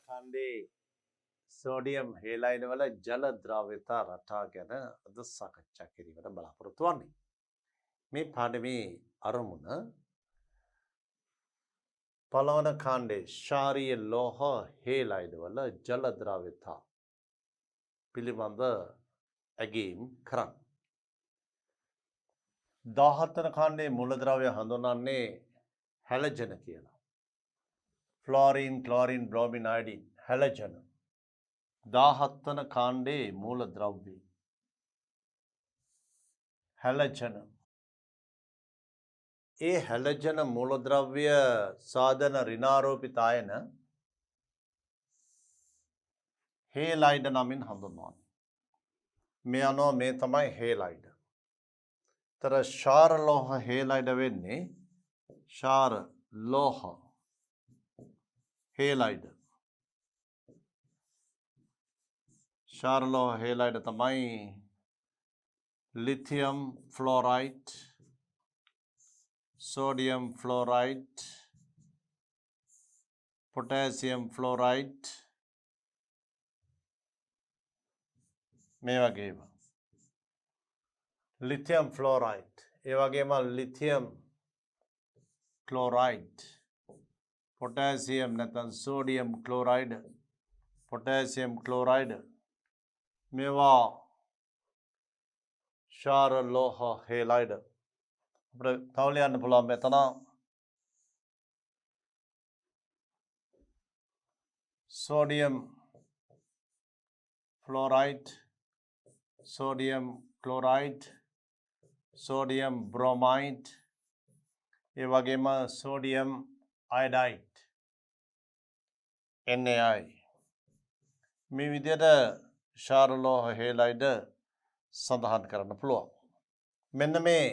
खंडे sodium halide वाला जल द्राव्यता रठा ගැන අද සාකච්ඡා කිරීමට බලාපොරොත්තු වෙන්නේ. මේ පාඩමේ අරමුණ පළවන खंडे ශාරීය ලෝහ हेलाइड වල ජල द्राव्यता පිළිබඳ ඇගීම් කරන්න. 17 වන खंडේ මූලද්‍රව්‍ය හඳුන්වන්නේ හැලජන කියලා. Fluorine, chlorine, බ්‍රෝමින්, අයඩින් හැලජන. 17 වන खंडේ මූලද්‍රව්‍ය හැලජන. ඒ හැලජන මූලද්‍රව්‍ය සාධන ඍණාරෝපිත අයන हेलाइड නමින් හඳුන්වනවා. මේ අනුව මේ තමයි हेलाइड. තර ශාර ලෝහ हेलाइड වෙන්නේ ශාර ලෝහ हेलाइड. ශාර ලෝහ हेलाइड තමයි lithium fluoride, sodium fluoride, potassium fluoride මේ වගේම ලිथियम फ्लोराइड ඒ වගේම ලිथियम क्लोराइड, पोटेशियम නැත්නම් सोडियम क्लोराइड, पोटेशियम क्लोराइड මේවා ශාර ලෝහ हेलाइड. අපිට තව ලියන්න පුළුවන් මෙතන sodium fluoride, sodium chloride, sodium bromide ඒ වගේම सोडियम आयोडाइड NaI මේ විදිහට ශාර ලෝහ हेलाइड සඳහන් කරන්න පුළුවන්. මෙන්න මේ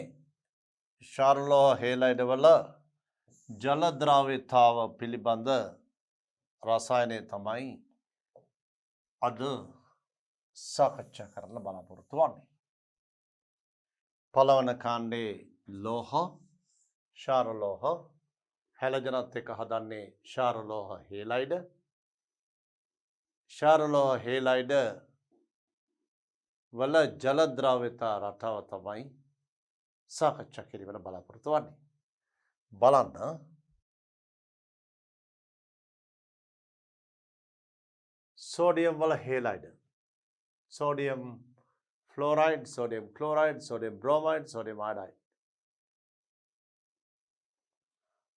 ශාර ලෝහ हेलाइड වල ජල ද්‍රාව්‍යතාව පිළිබඳ රසායනය තමයි අද සාකච්ඡා කරන්න බලාපොරොත්තු වෙන්නේ. පළවන කාණ්ඩේ ලෝහ ශාර ලෝහ හැලජනත් එක්ක හදන්නේ ශාර ලෝහ हेलाइड. ශාර ලෝහ हेलाइड වල ජල ද්‍රාව්‍යතා රටාව තමයි සාකච්ඡා කිරීමට බලාපොරොත්තු වෙන්නේ. බලන්න सोडियम वाला halide, sodium fluoride, sodium chloride, sodium bromide, sodium iodide.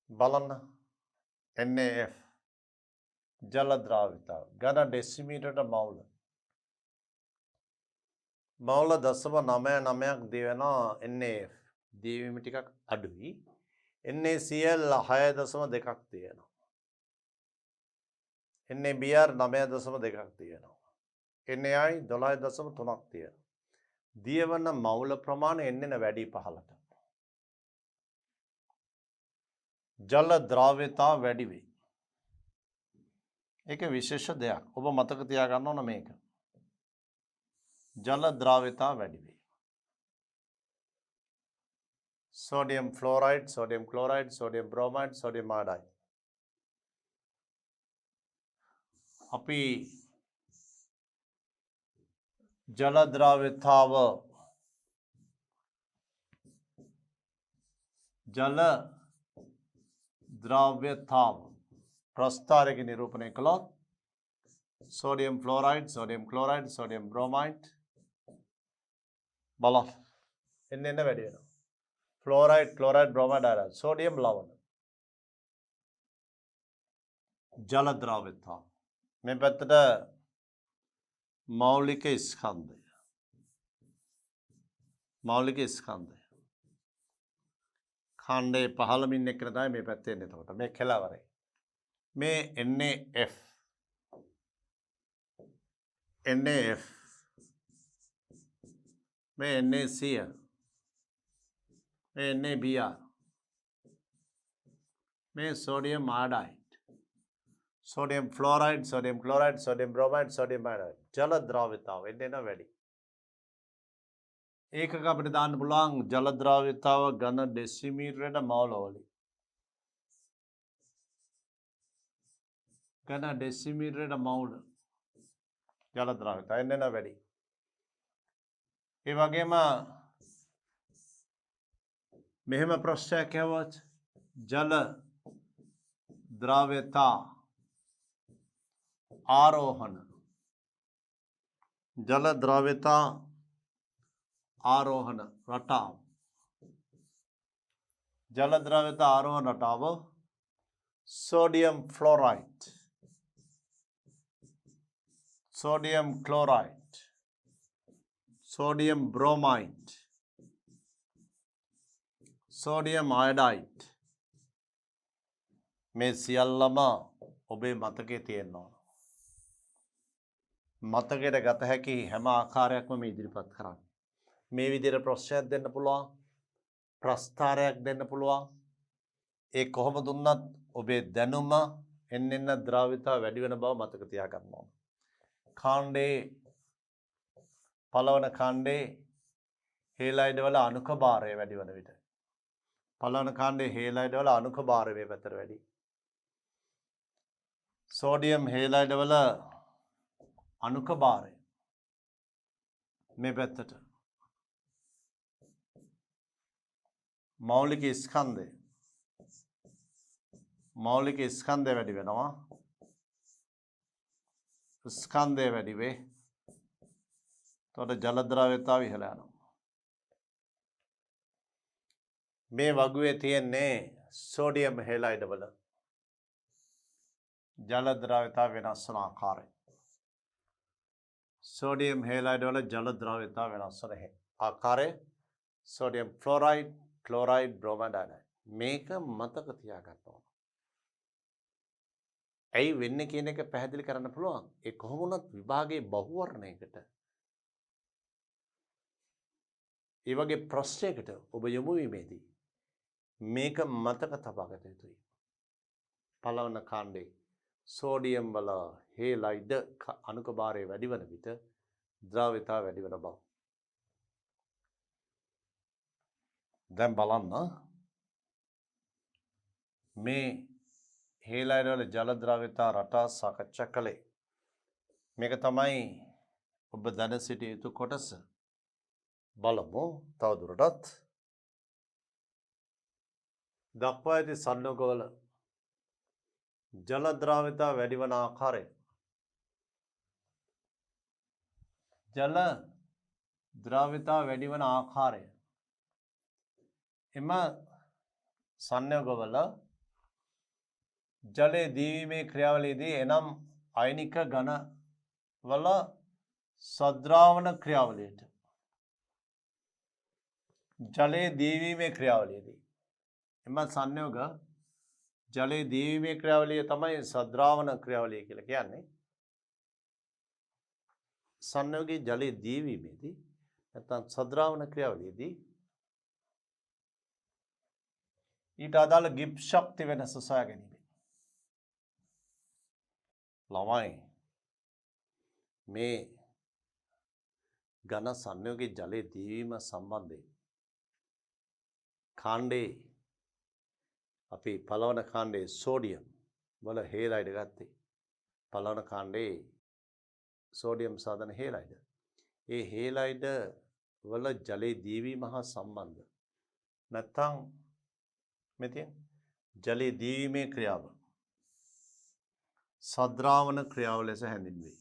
බලන්න NaF ජල ද්‍රාව්‍යතාව ඝන ඩෙසිමීටරට මවුල. මවුල 0.99ක් දිවෙනවා NaF. දිවීම ටිකක් අඩුයි. NaCl 6.2ක් තියෙනවා. NaBr 9.2ක් තියෙනවා. NaI 12.3ක් තියෙනවා. දියවන මවුල ප්‍රමාණය එන්නෙන වැඩි පහළට. ජල ද්‍රාව්‍යතා වැඩි වෙයි. ඒක විශේෂ දෙයක්. ඔබ මතක තියාගන්න ඕන මේක. ජල ද්‍රාව්‍යතා වැඩි වෙයි. Sodium fluoride, sodium chloride, sodium bromide, sodium iodide. අපි ජල ද්‍රාව්‍යතාව ප්‍රස්ථාරයක නිරූපණය කළොත් sodium fluoride, sodium chloride, sodium bromide බලන්න එන්න වැඩි වෙනවා. Fluoride, chloride, bromide, iodide, sodium लवण जल द्राव्यता මේ පැත්තට මෞලික ස්කන්ධය. මෞලික ස්කන්ධය. ඛණ්ඩේ 15 එක්කන තමයි මේ පැත්තේ එන්නේ. එතකොට මේ කෙලවරේ. මේ NaF NaF මේ NaCl මේ NaBr මේ sodium iodide, sodium fluoride, sodium chloride, sodium bromide, sodium iodide जल द्राव्यताව එන්න වැඩි. ඒකක අපිට දාන්න පුළුවන් ජල ද්‍රාව්‍යතාව ඝන ඩෙසිමීටරයට මෝල් වලින්. ඝන ඩෙසිමීටරයට මවුල් ජල ද්‍රාව්‍යතා එන්න වැඩි. ඒ වගේම මෙහෙම ප්‍රශ්නයක් ඇහුවොත් ජල ද්‍රාව්‍යතා ආරෝහණ ජල ද්‍රාව්‍යතා ආරෝහණ රටාව ජල ද්‍රාව්‍යතා ආරෝහණ රටාව sodium fluoride sodium chloride sodium bromide sodium iodide මේ සියල්ලම ඔබේ මතකයේ තියෙනවා. මතකයට ගත හැකි හැම ආකාරයක්ම මේ ඉදිරිපත් කරන්න. මේ විදිහට ප්‍රශ්නයක් දෙන්න පුළුවන්. ප්‍රස්තාරයක් දෙන්න පුළුවන්. ඒ කොහොම දුන්නත් ඔබේ දැනුම එන්න ද්‍රාව්‍යතාව වැඩි වෙන බව මතක තියාගන්න ඕන. කාණ්ඩේ පළවන කාණ්ඩේ හේලයිඩ් වල අණුක භාරය වැඩි වෙන විට පළවන කාණ්ඩේ හේලයිඩ් වල අණුක භාරය මේ පැත්තට වැඩි. සෝඩියම් හේලයිඩ් වල අණුක භාරය මේ පැත්තට. මෞලික ස්කන්ධය වැඩි වෙනවා. ස්කන්ධය වැඩි වේ. එතකොට ජල ද්‍රාව්‍යතාව ඉහළ යනවා. මේ වගුවේ තියෙන්නේ සෝඩියම් හේලයිඩ් වල ජල ද්‍රාව්‍යතාව වෙනස් වන ආකාරය. සෝඩියම් හේලයිඩ් වල ජල ද්‍රාව්‍යතාව වෙනස් වන ආකාරය සෝඩියම් ෆ්ලෝරයිඩ්, ක්ලෝරයිඩ්, බ්‍රෝමයිඩ්, අයනයිඩ්. මේක මතක තියාගන්න ඕන. ඇයි වෙන්නේ කියන එක පැහැදිලි කරන්න පුළුවන්. ඒ කොහොම වුණත් විභාගයේ බහුවර්ණයකට ඒ වගේ ප්‍රශ්නයකට ඔබ යොමු වීමේදී මේක මතක තබා ගත යුතුයි. පළවන කාණ්ඩේ සෝඩියම් වල හේලයිඩ් අණුක භාරය වැඩි වන විට ද්‍රාව්‍යතාව වැඩි වෙන බව. දැන් බලන්න මේ හේලයිඩ් වල ජල ද්‍රාව්‍යතා රටා සාකච්ඡා කළේ. මේක තමයි ඔබ දැන සිටිය යුතු කොටස. බලමු තවදුරටත්. දක්වා ඇති සන්නෝගවල ජල ද්‍රාව්‍යතා වැඩි වන ආකාරය. ජල ද්‍රාව්‍යතා වැඩි වන ආකාරය. එම සන්නෝගවල ජලයේ දීවීමේ ක්‍රියාවලියේදී එනම් අයනික ඝන වල සද්‍රාවන ක්‍රියාවලියට ජලයේ දීවීමේ ක්‍රියාවලියේදී එම සංයෝග ජලයේ දීවීමේ ක්‍රියාවලිය තමයි සද්‍රාවන ක්‍රියාවලිය කියලා කියන්නේ. සංයෝගී ජලයේ දීවීමේදී නැත්නම් සද්‍රාවන ක්‍රියාවලියේදී ඊට අදාළ ගිබ් ශක්ති වෙනස සොයා ගැනීම. ළමයි මේ ඝන සංයෝගී ජලයේ දීවීම සම්බන්ධයෙන් කාණ්ඩේ අපි පළවන කාණ්ඩේ සෝඩියම් වල හේලයිඩ් ගත්තේ. පළවන කාණ්ඩේ සෝඩියම් සාධන හේලයිඩ්. ඒ හේලයිඩ් වල ජලයේ දීවීම හා සම්බන්ධ නැත්නම් මෙතෙන් ජලයේ දීවීමේ ක්‍රියාව සද්‍රාවන ක්‍රියාව ලෙස හැඳින්වේ.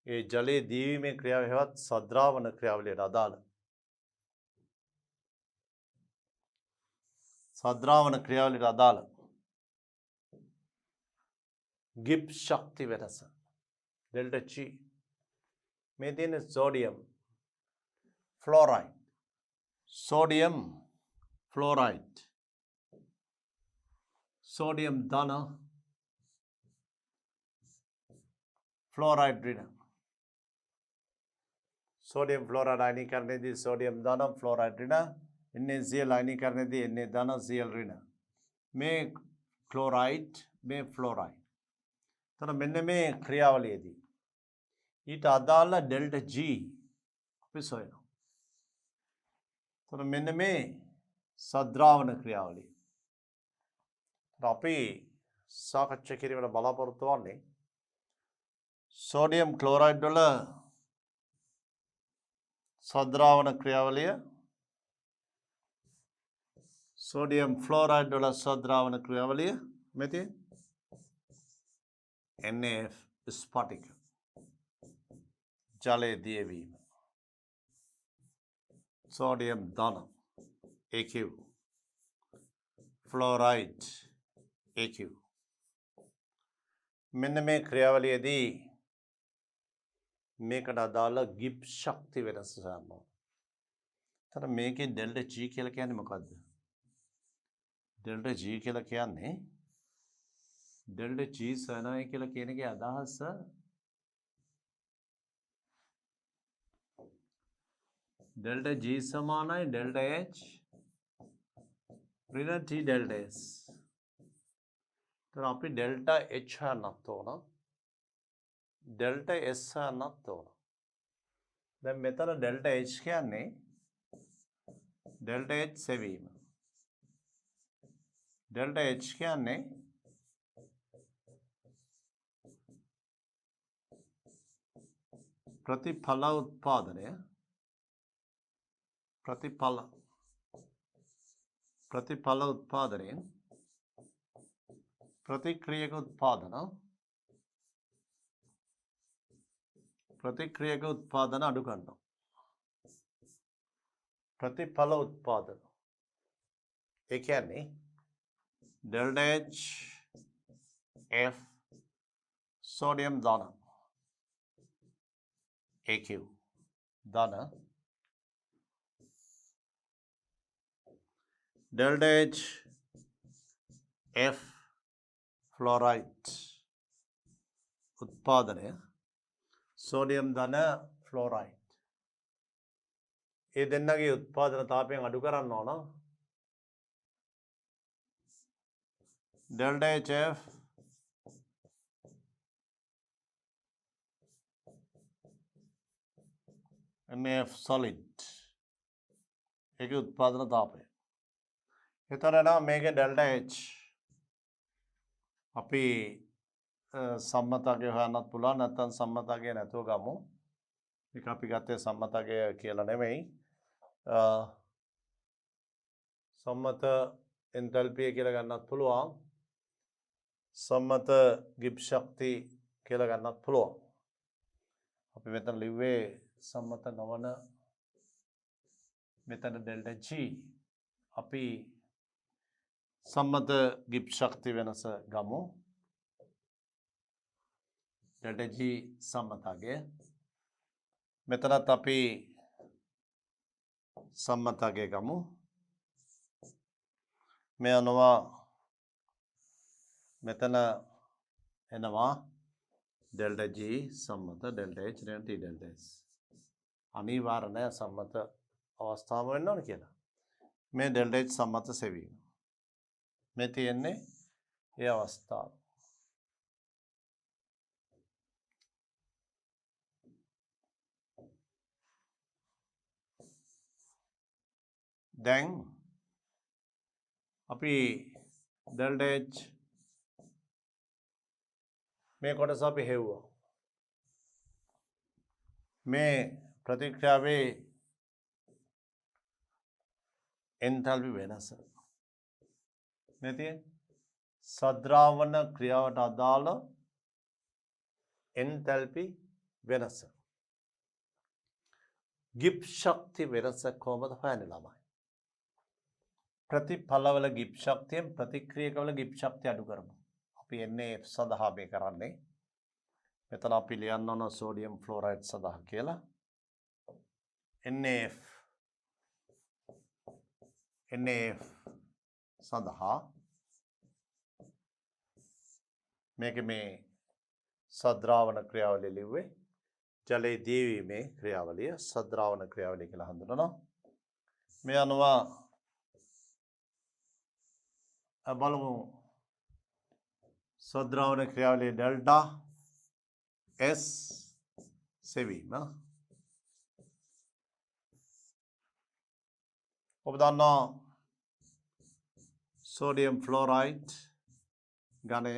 ඒ ජලයේ දීවීමේ ක්‍රියාව හෙවත් සද්‍රාවන ක්‍රියාවලියට අදාළ සද්‍රාවන ක්‍රියාවලියට අදාළ ගිබ් ශක්ති වෙනස ඩෙල්ටා G. මේ තියෙන සෝඩියම් ෆ්ලෝරයිඩ් සෝඩියම් ෆ්ලෝරයිඩ් सोडियम धन फ्लोराइड ऋण सोडियम फ्लोराइड आयनीकरण दी सोडियम धन फ्लोराइड ऋण NaCl आयनीकरण दी Na धन Cl ऋण में क्लोराइड में फ्लोराइड तो මෙන්න මේ ක්‍රියාවලියේදී ඊට අදාළ ඩෙල්ටා G අපි සොයනවා. तो මෙන්න මේ සද්‍රාවන ක්‍රියාවලිය අපි සාකච්ඡා කිරීමට බලාපොරොත්තු වෙන්නේ සෝඩියම් ක්ලෝරයිඩ් වල සද්‍රාවන ක්‍රියාවලිය සෝඩියම් ෆ්ලෝරයිඩ් වල සද්‍රාවන ක්‍රියාවලිය මෙතේ NaF ස්පටික ජලයේ දියවීම සෝඩියම් ධන AQ ෆ්ලෝරයිඩ් AQ මෙන්න මේ ක්‍රියාවලියේදී මේකට අදාළ ගිබ් ශක්ති වෙනස ගන්නවා. තර මේකේ ඩෙල්ටා G කියලා කියන්නේ මොකද්ද? ඩෙල්ටා G කියලා කියන්නේ ඩෙල්ටා G සනයි කියලා කියන එකේ අදහස ඩෙල්ටා G සමානයි ඩෙල්ටා H ඍණ T ඩෙල්ටා S. තර අපි ඩෙල්ටා H හන්නත් ඕන. ඩෙල්ටා S හන්නත් ඕන. දැන් මෙතන ඩෙල්ටා H කියන්නේ ඩෙල්ටා H සෙවීම. ඩෙල්ටා H කියන්නේ ප්‍රතිඵල උත්පාදනය ප්‍රතිඵල උත්පාදනයෙන් ප්‍රතික්‍රියක උත්පාදන අඩු කරනවා. ප්‍රතිඵල උත්පාදන ඒ කියන්නේ ඩෙල්ටා H F සෝඩියම් ධන AQ ධන ඩෙල්ටා H F ෆ්ලෝරයිඩ් උත්පාදනය සෝඩියම් ධන ෆ්ලෝරයිඩ් ඒ දෙන්නගේ උත්පාදන තාපයෙන් අඩු කරන්න ඕන. ඩෙල්ටා HF NaF solid ඒක උත්පාදන තාපය. එතන මේක ඩෙල්ටා H අපි සම්මතගේ හොයන්නත් පුළුවන් නැත්නම් සම්මතගේ නැතුව ගමු. ඒක අපි ගත්තේ සම්මතගේ කියලා නෙමෙයි. සම්මත එන්තල්පිය කියලා ගන්නත් පුළුවන්. සම්මත ගිබ් ශක්ති කියලා ගන්නත් පුළුවන්. අපි මෙතන ලිව්වේ සම්මත නොවන මෙතන ඩෙල්ටා G අපි සම්මත ගිබ් ශක්ති වෙනස ගමු. ඩෙල්ටා G සම්මතගේ මෙතනත් අපි සම්මතගේ ගමු. මේ අනවා මෙතන එනවා ඩෙල්ටා G සම්මත ඩෙල්ටා H ඍණ T ඩෙල්ටා S. අනිවාර්ය නැහැ සම්මත අවස්ථාව වෙන්න ඕන කියලා. මේ ඩෙල්ටා H සම්මත සෙවීම. මේ තියෙන්නේ ඒ අවස්ථාව. දැන් අපි ඩෙල්ටා H මේ කොටස අපි හෙව්වා. මේ ප්‍රතික්‍රියාවේ එන්තල්පි වෙනස. මේ තියෙන්නේ සද්‍රාවන ක්‍රියාවට අදාළ එන්තල්පි වෙනස. ගිබ් ශක්ති වෙනස කොහොමද හොයන්නේ ළමයි? ප්‍රතිඵලවල ගිබ් ශක්තියෙන් ප්‍රතික්‍රියකවල ගිබ් ශක්තිය අඩු කරමු. අපි NaF සඳහා මේ කරන්නේ. මෙතන අපි ලියන්න ඕන සෝඩියම් ෆ්ලෝරයිඩ් සඳහා කියලා. NaF සඳහා මේක මේ සද්‍රාවන ක්‍රියාවලිය ලිව්වේ ජලයේ දියවීමේ ක්‍රියාවලිය සද්‍රාවන ක්‍රියාවලිය කියලා හඳුනනවා. මේ අනුව බලමු සද්‍රාවන ක්‍රියාවලිය ඩෙල්ටා S සෙවීම. ඔබ දන්නවා සෝඩියම් ෆ්ලෝරයිඩ් घनය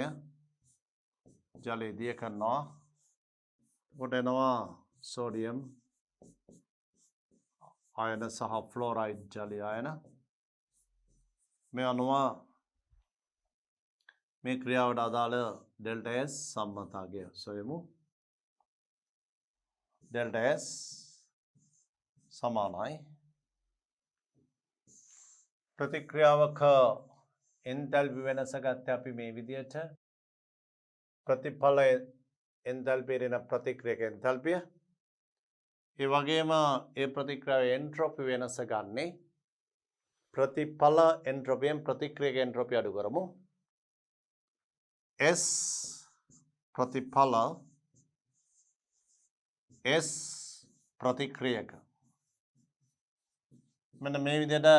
ජලයේදී කරනවා. කොට එනවා සෝඩියම් ආයන සහ ෆ්ලෝරයිඩ් ජලය ආයන. මේ අනුව මේ ක්‍රියාවට අදාළ ඩෙල්ටා S සම්මතාවය සොයමු. ඩෙල්ටා S සමානයි ප්‍රතික්‍රියාවක එන්තැල්පි වෙනස ගත්තේ අපි මේ විදිහට ප්‍රතිඵල එන්තැල්පිය දෙන ප්‍රතික්‍රියක එන්තැල්පිය. ඒ වගේම ඒ ප්‍රතික්‍රියාවේ එන්ට්‍රොපි වෙනස ගන්නේ ප්‍රතිඵල එන්ට්‍රොපියෙන් ප්‍රතික්‍රියක එන්ට්‍රොපි අඩු කරමු. S ප්‍රතිඵල S ප්‍රතික්‍රියක. මෙන්න මේ විදිහට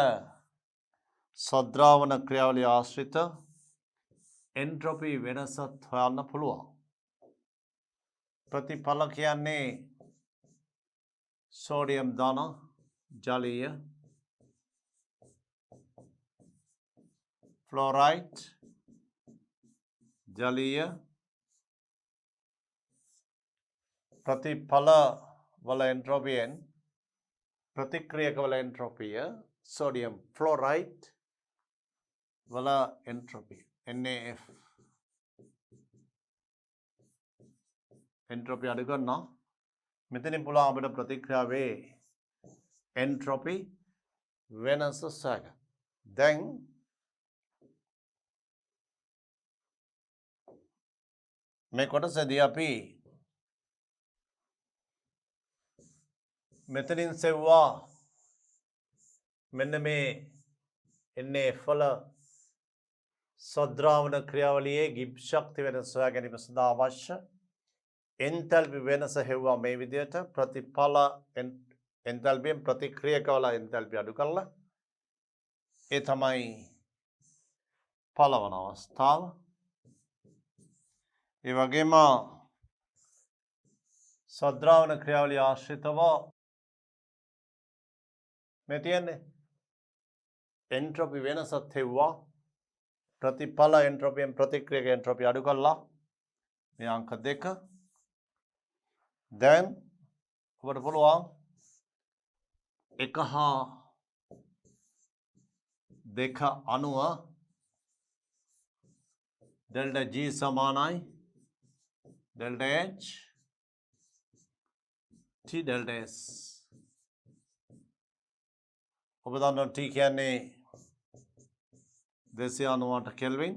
සද්‍රාවන ක්‍රියාවලිය ආශ්‍රිත එන්ට්‍රොපි වෙනසත් හොයන්න පුළුවන්. ප්‍රතිඵල කියන්නේ සෝඩියම් ධන ජලීය ෆ්ලෝරයිඩ් ජලීය ප්‍රතිඵල වල එන්ට්‍රොපියෙන් ප්‍රතික්‍රියක වල එන්ට්‍රොපිය සෝඩියම් ෆ්ලෝරයිඩ් වල එන්ට්‍රොපිය NaF එන්ට්‍රොපි අඩු කරනවා. මෙතනින් පුළුවන් අපිට ප්‍රතික්‍රියාවේ එන්ට්‍රොපි වෙනස සොයන්න. දැන් මේ කොටසදී අපි මෙතනින් සෙව්වා මෙන්න මේ NaF වල සද්‍රාවන ක්‍රියාවලියේ ගිබ් ශක්ති වෙනස සොයා ගැනීම සඳහා අවශ්‍ය එන්තැල්පි වෙනස හෙව්වා මේ විදිහට ප්‍රතිඵල එන්තැල්පියෙන් ප්‍රතික්‍රියක වල එන්තැල්පි අඩු කරලා ඒ තමයි පළවන අවස්ථාව. ඒ වගේම සද්‍රාවන ක්‍රියාවලිය ආශ්‍රිතව මේ තියෙන්නේ එන්ට්‍රොපි වෙනසත් හෙව්වා ප්‍රතිඵල එන්ට්‍රොපියෙන් ප්‍රතික්‍රියක එන්ට්‍රොපි අඩු කරලා මේ අංක 2. දැන් ඔබට පුළුවන් 1 හා 2 අනුව ඩෙල්ටා G සමානයි delta H T delta S. ඔබ දන්නවා T කියන්නේ 298 කෙල්වින්.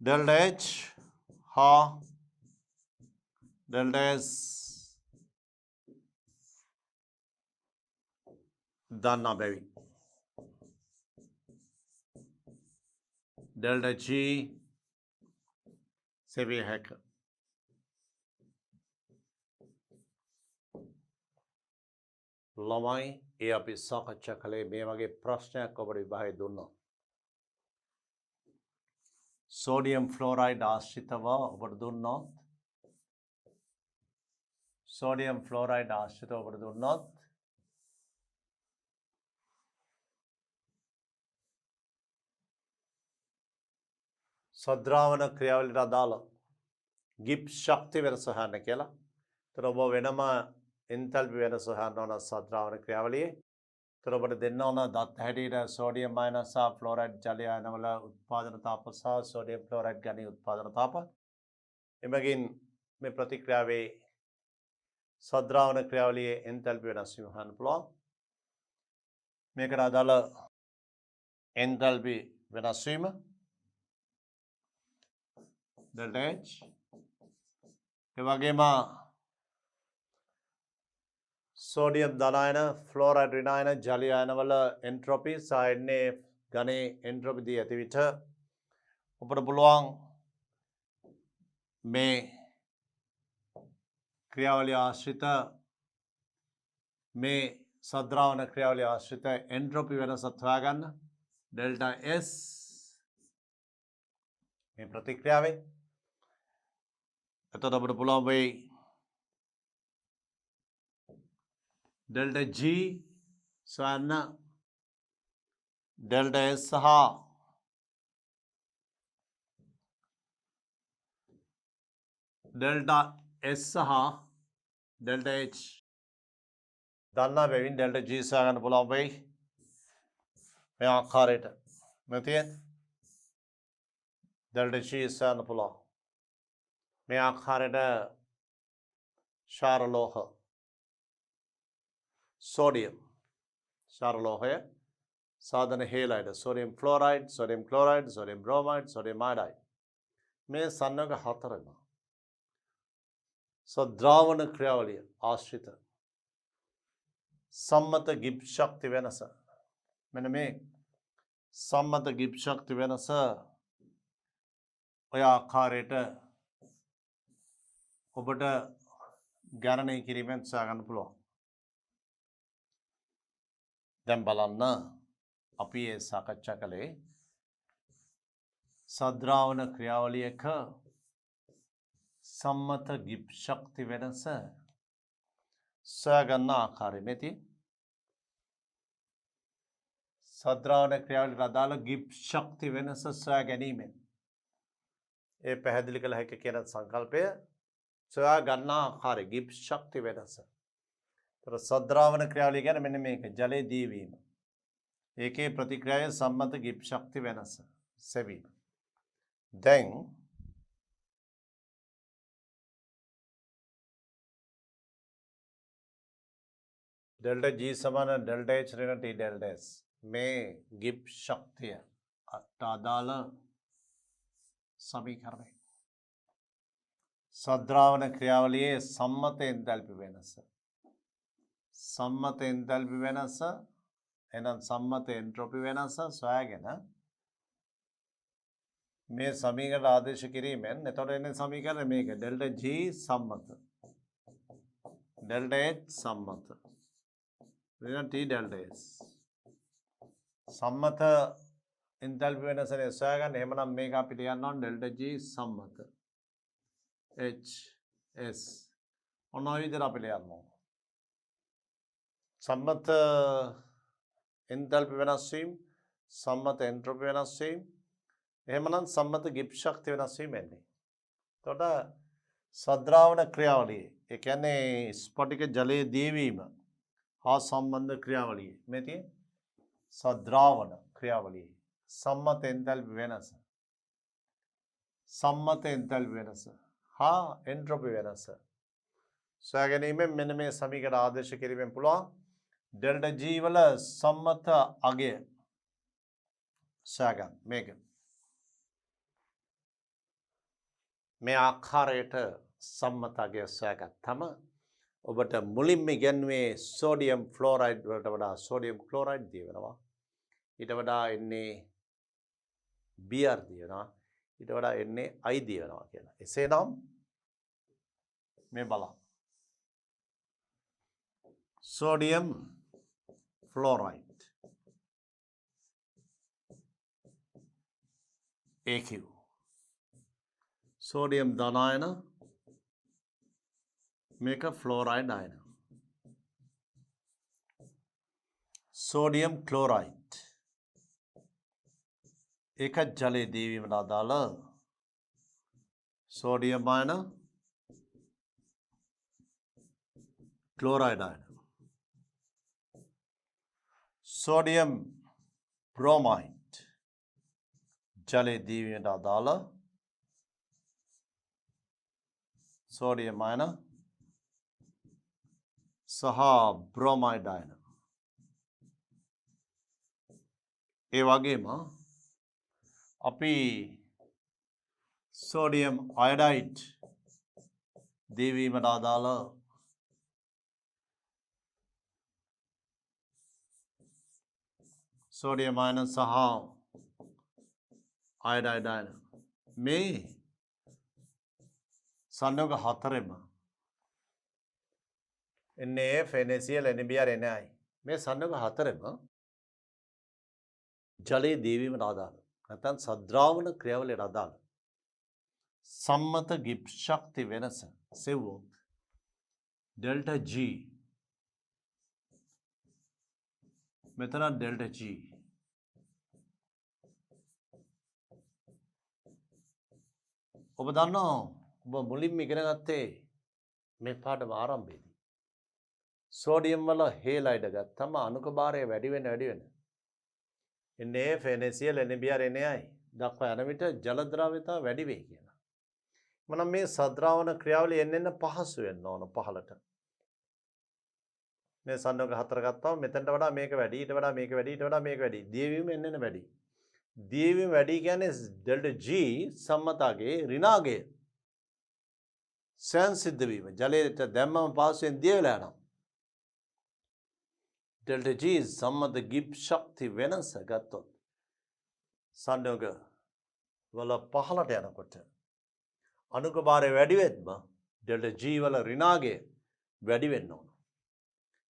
ඩෙල්ටා H හා ඩෙල්ටා S දන්නා බැවින් ඩෙල්ටා G සෙවිය හැක. ළමයි ඒ අපි සාකච්ඡා කළේ මේ වගේ ප්‍රශ්නයක් ඔබට විභාගයේ දුන්නොත් සෝඩියම් ෆ්ලෝරයිඩ් ආශ්‍රිතව ඔබට දුන්නොත් සෝඩියම් ෆ්ලෝරයිඩ් ආශ්‍රිතව ඔබට දුන්නොත් සද්‍රාවන ක්‍රියාවලියට අදාළ ගිබ් ශක්ති වෙනස හොයන්න කියලා. ඒතර ඔබ වෙනම එන්තැල්පි වෙනස හොයන්න ඕන සද්‍රාවන ක්‍රියාවලියේ. ඒතර ඔබට දෙන්න ඕන දත් හැටියට සෝඩියම් අයන සහ ෆ්ලෝරයිඩ් ජලය අයනවල උත්පාදන තාප සහ සෝඩියම් ක්ලෝරයිඩ් ගණයේ උත්පාදන තාප. එමගින් මේ ප්‍රතික්‍රියාවේ සද්‍රාවන ක්‍රියාවලියේ එන්තැල්පි වෙනස් වීම හොයන්න පුළුවන්. මේකට අදාළ එන්තැල්පි වෙනස් වීම ඩෙල්ටා H ඒ වගේම සෝඩියම් ධනායන ෆ්ලෝරයිඩ් ඍණායන ජලීය අයනවල එන්ට්‍රොපි සහ NaF ඝනයේ එන්ට්‍රොපි දී ඇති විට ඔබට පුළුවන් මේ ක්‍රියාවලිය ආශ්‍රිත මේ සද්‍රාවන ක්‍රියාවලිය ආශ්‍රිත එන්ට්‍රොපි වෙනසත් හොයාගන්න. ඩෙල්ටා S මේ ප්‍රතික්‍රියාවේ එතකොට අපිට පුළුවන් වෙයි ඩෙල්ටා G සොයන්න ඩෙල්ටා S සහ ඩෙල්ටා S සහ ඩෙල්ටා H දන්නා බැවින් ඩෙල්ටා G සොයාගන්න පුළුවන් වෙයි මේ ආකාරයට මෙතියෙන් ඩෙල්ටා G සොයාගන්න පුළුවන් මේ ආකාරයට ශාරලෝහ සෝඩියම් ශාරලෝහය සාධන halide sodium fluoride sodium chloride sodium bromide sodium iodide මේ සන්නග හතරම සද්‍රාවණ ක්‍රියාවලිය ආශ්‍රිත සම්මත ගිබ් ශක්ති වෙනස මෙන්න මේ සම්මත ගිබ් ශක්ති වෙනස ඔය ආකාරයට ඔබට ගණනය කිරීමෙන් සොයාගන්න පුළුවන්. දැන් බලන්න අපි ඒ සාකච්ඡා කළේ සද්‍රාවණ ක්‍රියාවලියක සම්මත ගිබ් ශක්ති වෙනස සොයාගන්න ආකාරය මෙති සද්‍රාවණ ක්‍රියාවලියට අදාළ ගිබ් ශක්ති වෙනස සොයා ගැනීමෙන් ඒ පැහැදිලි කළ හැකි කියන සංකල්පය සොයා ගන්නා ආකාරය ගිබ් ශක්ති වෙනස. තර සද්‍රාවණ ක්‍රියාවලිය ගැන මෙන්න මේක ජලයේ දීවීම. ඒකේ ප්‍රතික්‍රියාවේ සම්මත ගිබ් ශක්ති වෙනස සෙවීම. දැන් ඩෙල්ටා G සමාන ඩෙල්ටා H ඍණ T ඩෙල්ටා S මේ ගිබ් ශක්තිය අදාළ සමීකරණය. සද්‍රාවණ ක්‍රියාවලියේ සම්මත එන්තැල්පි වෙනස. සම්මත එන්තැල්පි වෙනස එනම් සම්මත එන්ට්‍රොපි වෙනස සොයාගෙන මේ සමීකරණ ආදේශ කිරීමෙන් එතකොට එන්නේ සමීකරණය මේක ඩෙල්ටා G සම්මත ඩෙල්ටා H සම්මත ඍණ T ඩෙල්ටා S සම්මත එන්තැල්පි වෙනසනේ සොයාගන්න. එහෙමනම් මේක අපිට යන්න ඕන ඩෙල්ටා G සම්මත H S ඔන්න ඔය විදිහට අපිට යන්න ඕන. සම්මත එන්තැල්පි වෙනස් වීම සම්මත එන්ට්‍රොපි වෙනස් වීම එහෙමනම් සම්මත ගිබ් ශක්තිය වෙනස් වීම එන්නේ. එතකොට සද්‍රාවණ ක්‍රියාවලිය ඒ කියන්නේ ස්ෆටික ජලයේ දීවීම හා සම්බන්ධ ක්‍රියාවලිය මේ තියෙන සද්‍රාවණ ක්‍රියාවලිය සම්මත එන්තැල්පි වෙනස සම්මත එන්තැල්පි වෙනස හා එන්ට්‍රොපි වෙනස සොයා ගැනීමෙන් මෙන්න මේ සමීකරණ ආදේශ කිරීමෙන් පුළුවන් ඩෙල්ටා G වල සම්මත අගය සොයාගන්න. මේක මේ ආකාරයට සම්මත අගය සොයාගත්තම ඔබට මුලින්ම ඉගෙනුවේ සෝඩියම් ෆ්ලෝරයිඩ් වලට වඩා සෝඩියම් ක්ලෝරයිඩ් දිය වෙනවා. ඊට වඩා එන්නේ Br දිය වෙනවා. ඊට වඩා එන්නේ I දිය වෙනවා කියලා. එසේනම් මේ බලන්න. සෝඩියම් ෆ්ලෝරයිඩ් AQ සෝඩියම් ධනායන මේක ෆ්ලෝරයිඩ් අයන. සෝඩියම් ක්ලෝරයිඩ් ඒක ජලයේ දීවීමට අදාළ සෝඩියම් අයන ක්ලෝරයිඩ් අයන. සෝඩියම් බ්‍රෝමයිඩ් ජලයේ දීවීමට අදාළ සෝඩියම් අයන සහ බ්‍රෝමයිඩ් අයන. ඒ වගේම අපි සෝඩියම් අයඩයිඩ් දීවීමට අදාළ සෝඩියම් අයන සහ අයඩයිඩ් අයන මේ සංයෝග හතරෙම NaF NaCl NaBr NaI මේ සංයෝග හතරෙම ජලයේ දීවීමට අදාළ නැත්නම් සද්‍රාවණ ක්‍රියාවලියට අදාළ සම්මත ගිබ් ශක්ති වෙනස සෙව්වොත් ඩෙල්ටා G මෙතන ඩෙල්ටා G ඔබ දන්නවා ඔබ මුලින්ම ඉගෙන ගත්තේ මේ පාඩම ආරම්භයේදී. සෝඩියම් වල හේලයිඩ් ගත්තම අණුක භාරය වැඩි වෙන NaCl NaBr NaI දක්වා යන විට ජල ද්‍රව්‍යතාව වැඩි වෙයි කියලා. මනම් මේ සද්‍රාවන ක්‍රියාවලිය එන්න පහසු වෙන්න ඕන පහළට. මේ සන්නෝග හතර ගත්තාම මෙතනට වඩා මේක වැඩි, ඊට වඩා මේක වැඩි, ඊට වඩා මේක වැඩි. දියවීම එන්න වැඩි. දියවීම වැඩි කියන්නේ ඩෙල්ටා G සම්මතගේ ඍණාගය සංසිද්ධ වීම. ජලයට දැම්මම පාසුවෙන් දිය වෙලා යනවා. ඩෙල්ටා G සම්මත ගිබ් ශක්ති වෙනස ගත්තොත් සන්නෝග වල පහළට යනකොට අණුක භාරය වැඩි වෙද්ම ඩෙල්ටා G වල ඍණාගය වැඩි වෙන්න ඕන.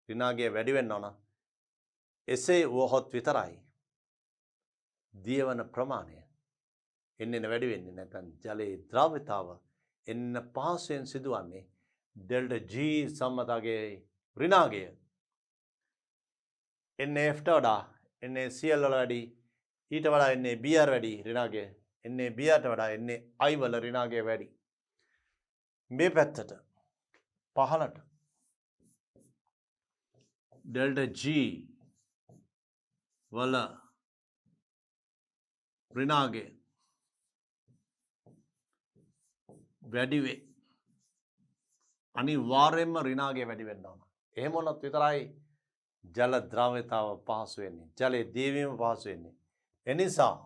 ඍණාගය වැඩි වෙන්න ඕන. එසේ වුවහොත් විතරයි දියවන ප්‍රමාණය එන්න වැඩි වෙන්නේ. නැත්නම් ජලයේ ද්‍රව්‍යතාව එන්න පහසුවෙන් සිදුවන්නේ ඩෙල්ටා G සම්මතගේ ඍණාගය NaFට වඩා NaCl වල වැඩි, ඊට වඩා NaBr වැඩි ඍණාගය, NaBrට වඩා NaI වල ඍණාගය වැඩි. මේ පැත්තට පහළට ඩෙල්ටා G වල ඍණාගය වැඩි වේ. අනිවාර්යයෙන්ම ඍණාගය වැඩි වෙන්න ඕන. එහෙම වුණොත් විතරයි ජල ද්‍රව්‍යතාව පහසු වෙන්නේ. ජලයේ දියවීම පහසු වෙන්නේ. එනිසා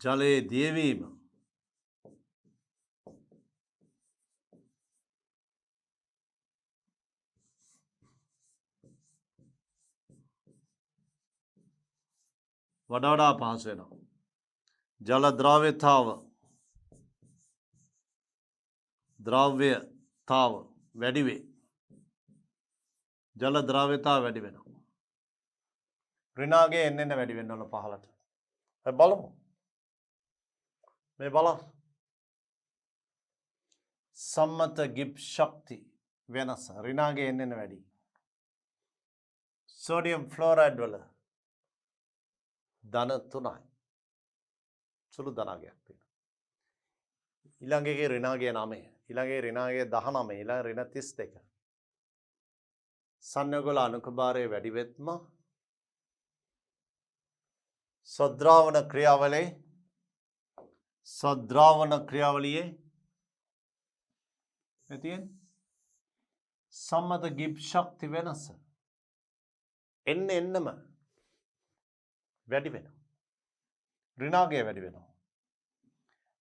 ජලයේ දියවීම වඩා පහසු වෙනවා. ජල ද්‍රව්‍යතාව වැඩි වේ. ජල ද්‍රව්‍යතාව වැඩි වෙනවා. ඍණාගය එන්න වැඩි වෙන්න ඕන පහළට. අපි බලමු. මේ බලන්න. සම්මත ගිබ් ශක්ති වෙනස ඍණාගය එන්න වැඩි. සෝඩියම් ෆ්ලෝරයිඩ් වල ධන 3යි. සුළු ධනාගයක් තියෙනවා. ඊළඟ එකේ ඍණාගය 9. ඊළඟේ ඍණාගය 19. ඊළඟ ඍණ 32. සන්නගොල අණුක භාරය වැඩි වෙත්ම සද්‍රාවන ක්‍රියාවලියේ මෙතියෙන් සම්මත ගිබ් ශක්ති වෙනස එන්නම වැඩි වෙනවා. ඍණාගය වැඩි වෙනවා.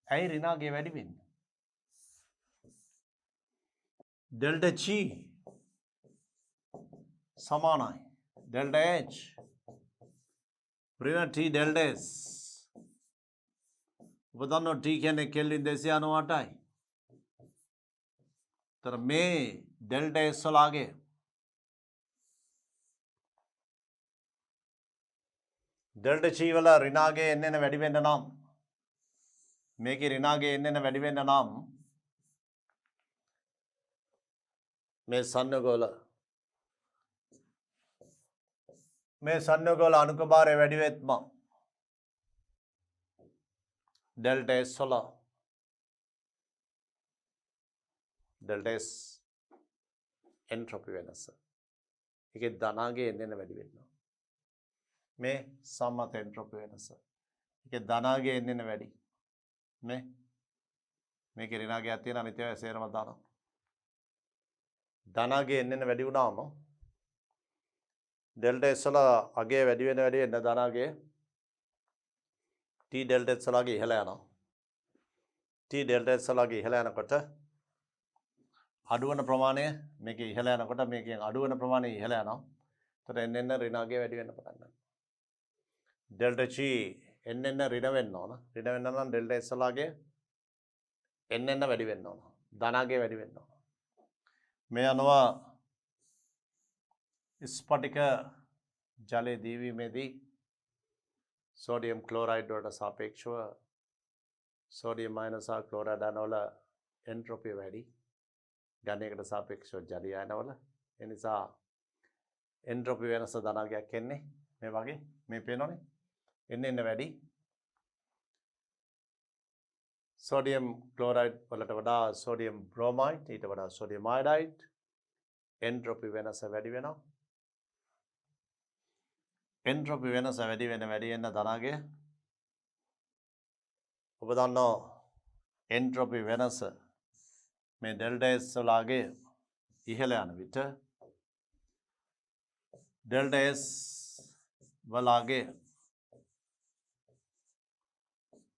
ඇයි ඍණාගය වැඩි වෙන්නේ? ඩෙල්ටා G සමානයි ඩෙල්ටා H ඍණ T ඩෙල්ටා S. ඔබ දන්නවා T කියන්නේ කෙල්වින් 298යි. තර මේ ඩෙල්ටා S වලගේ ඩෙල්ටා G වල ඍණාගය එන්න වැඩි වෙන්න නම් මේකේ ඍණාගය එන්න වැඩි වෙන්න නම් මේ සන්නගොල අණුක භාරය වැඩි වෙත්ම ඩෙල්ටා S වල ඩෙල්ටා S එන්ට්‍රොපි වෙනස ඒකේ ධනාගය එන්න වැඩි වෙනවා. මේ සම්මත එන්ට්‍රොපි වෙනස ඒකේ ධනාගය එන්න වැඩි. මේකේ ඍණාගයක් තියෙන අනිත් ඒවා සේරම දානවා. ධනාගය එන්න වැඩි වුණාම ඩෙල්ටා S වල අගය වැඩි වෙන ධනාගය T ඩෙල්ටා S වලගේ ඉහළ යනවා. T ඩෙල්ටා S වලගේ ඉහළ යනකොට අඩුවන ප්‍රමාණය මේකේ ඉහළ යනකොට මේකෙන් අඩුවන ප්‍රමාණය ඉහළ යනවා. එතකොට එන්න ඍණාගය වැඩි වෙන්න පටන් ගන්නවා. ඩෙල්ටා G එන්න ඍණ වෙන්න ඕන. ඍණ වෙන්න නම් ඩෙල්ටා S වලගේ එන්න වැඩි වෙන්න ඕන. ධනාගය වැඩි වෙන්න ඕන. මේ අනුව ස්පටික ජලයේ දියවීමේදී සෝඩියම් ක්ලෝරයිඩ් වලට සාපේක්ෂව සෝඩියම් අයන සහ ක්ලෝරයිඩ් අයන වල එන්ට්‍රොපිය වැඩි. ඝනයකට සාපේක්ෂව ජලීය අයන වල. ඒ නිසා එන්ට්‍රොපි වෙනස ධනාගයක් එන්නේ මේ වගේ මේ පේනවනේ. එන්න වැඩි. sodium chloride වලට වඩා sodium bromide ඊට වඩා sodium iodide entropy වෙනස වැඩි වෙනවා. entropy වෙනස වැඩි වෙන ධනාගය ඔබ දන්නවා entropy වෙනස මේ delta S වලගේ ඉහළ යන විට delta S වලගේ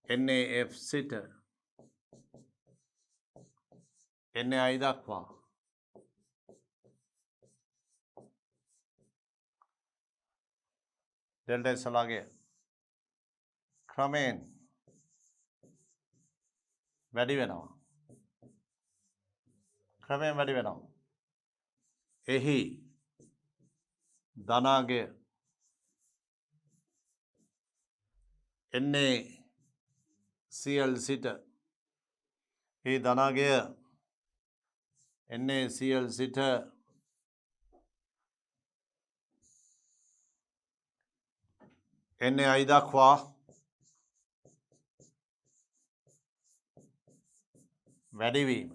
NAF සිට NAI දක්වා delta S වලගේ ක්‍රමයෙන් වැඩි වෙනවා. ක්‍රමයෙන් වැඩි වෙනවා. එහි ධනාගය NaCl සිට ඒ ධනාගය NaCl සිට NaI දක්වා වැඩිවීම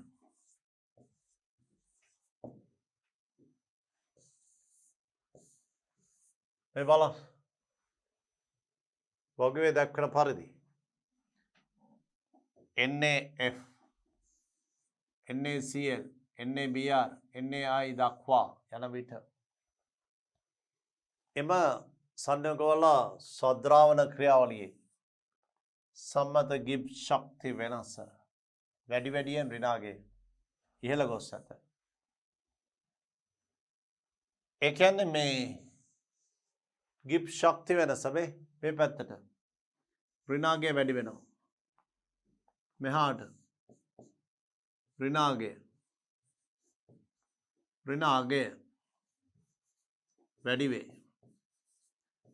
මේ බලන්න වගුවේ දක්වන පරිදි NaF NaCl NaBr NaI දක්වා යන විට එම සංයෝගවල සද්‍රාවන ක්‍රියාවලියේ සම්මත ගිබ්ස් ශක්ති වෙනස වැඩි වැඩියෙන් ඍණාගයේ ඉහළ ගොස් ඇත. ඒ කියන්නේ මේ ගිබ්ස් ශක්ති වෙනස මේ පැත්තට ඍණාගය වැඩි වෙනවා. මෙහාට ඍණාගය වැඩි වේ.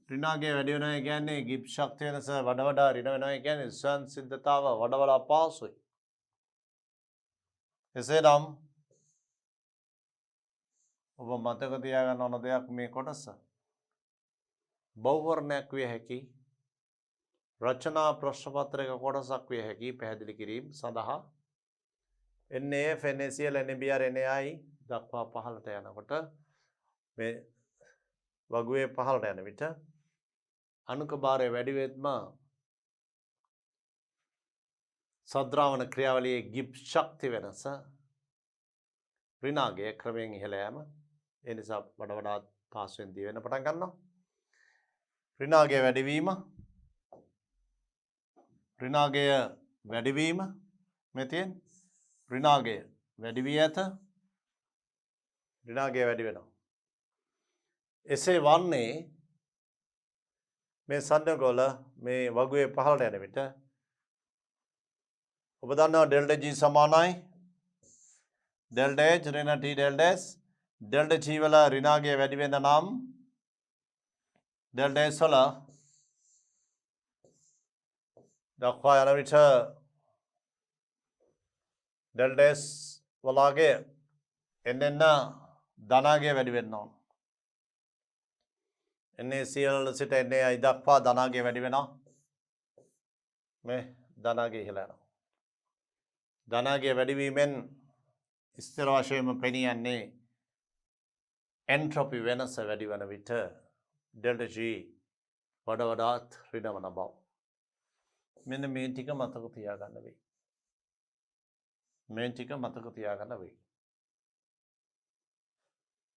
ඍණාගය වැඩි වෙනවා කියන්නේ ගිබ්ස් ශක්ති වෙනස වඩා වඩා ඍණ වෙනවා කියන්නේ සංසිද්ධතාව වඩා වඩා පහසුයි. එසේනම් ඔබ මතක තියාගන්න ඕන දෙයක් මේ කොටස බහුවර්ණයක් විය හැකි රචනා ප්‍රශ්න පත්‍රයක කොටසක් විය හැකි පැහැදිලි කිරීම සඳහා NAF NaCl NaBr NaI දක්වා පහළට යනකොට මේ වගුවේ පහළට යන විට අණුක භාරය වැඩි වෙද්ම සද්‍රාවන ක්‍රියාවලියේ ගිබ්ස් ශක්ති වෙනස ඍණාගය ක්‍රමයෙන් ඉහළ යෑම ඒ නිසා වඩා වඩාත් පහසුවෙන් දී වෙන පටන් ගන්නවා. ඍණාගය වැඩිවීම මේ තියෙන ඍණාගය වැඩි වී ඇත. ඍණාගය වැඩි වෙනවා. එසේ වන්නේ මේ සංයෝගවල මේ වගුවේ පහළට යන විට ඔබ දන්නවා delta G සමානයි delta H ඍණ T delta S delta G වල ඍණාගය වැඩි වෙන නම් delta S වල දක්වා යන විට delta S වලගේ එන්න ධනාගය වැඩි වෙන්න ඕන. NaCl සිට NaI දක්වා ධනාගය වැඩි වෙනවා. මේ ධනාගය ඉහළ යනවා. ධනාගය වැඩිවීමෙන් ස්ථිර වශයෙන්ම පෙනී යන්නේ entropy වෙනස වැඩි වන විට delta G වඩා වඩාත් ඍණ වන බව. මෙන්න මේ ටික මතක තියාගන්න වෙයි.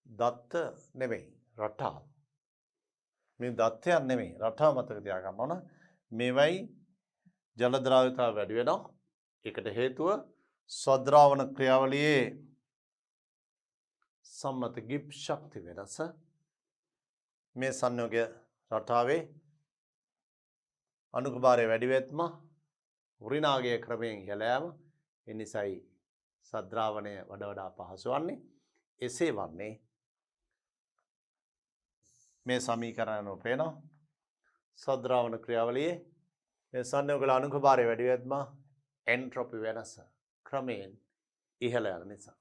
දත්ත නෙමෙයි රටාව. මේ දත්තයක් නෙමෙයි රටාව මතක තියාගන්න ඕන. මේවයි ජල ද්‍රාව්‍යතාව වැඩි වෙනවා. ඒකට හේතුව සද්‍රාවන ක්‍රියාවලියේ සම්මත ගිබ්ස් ශක්ති වෙනස මේ සංයෝගය රටාවේ අණුක භාරය වැඩි වෙත්ම ඍණාගය ක්‍රමයෙන් ඉහළ යාම ඒ නිසායි සද්‍රාවනය වඩා වඩා පහසු වන්නේ. එසේ වන්නේ මේ සමීකරණය පේනවා සද්‍රාවන ක්‍රියාවලියේ මේ සංයෝගවල අණුක භාරය වැඩි වෙත්ම entropy වෙනස ක්‍රමයෙන් ඉහළ යන නිසා.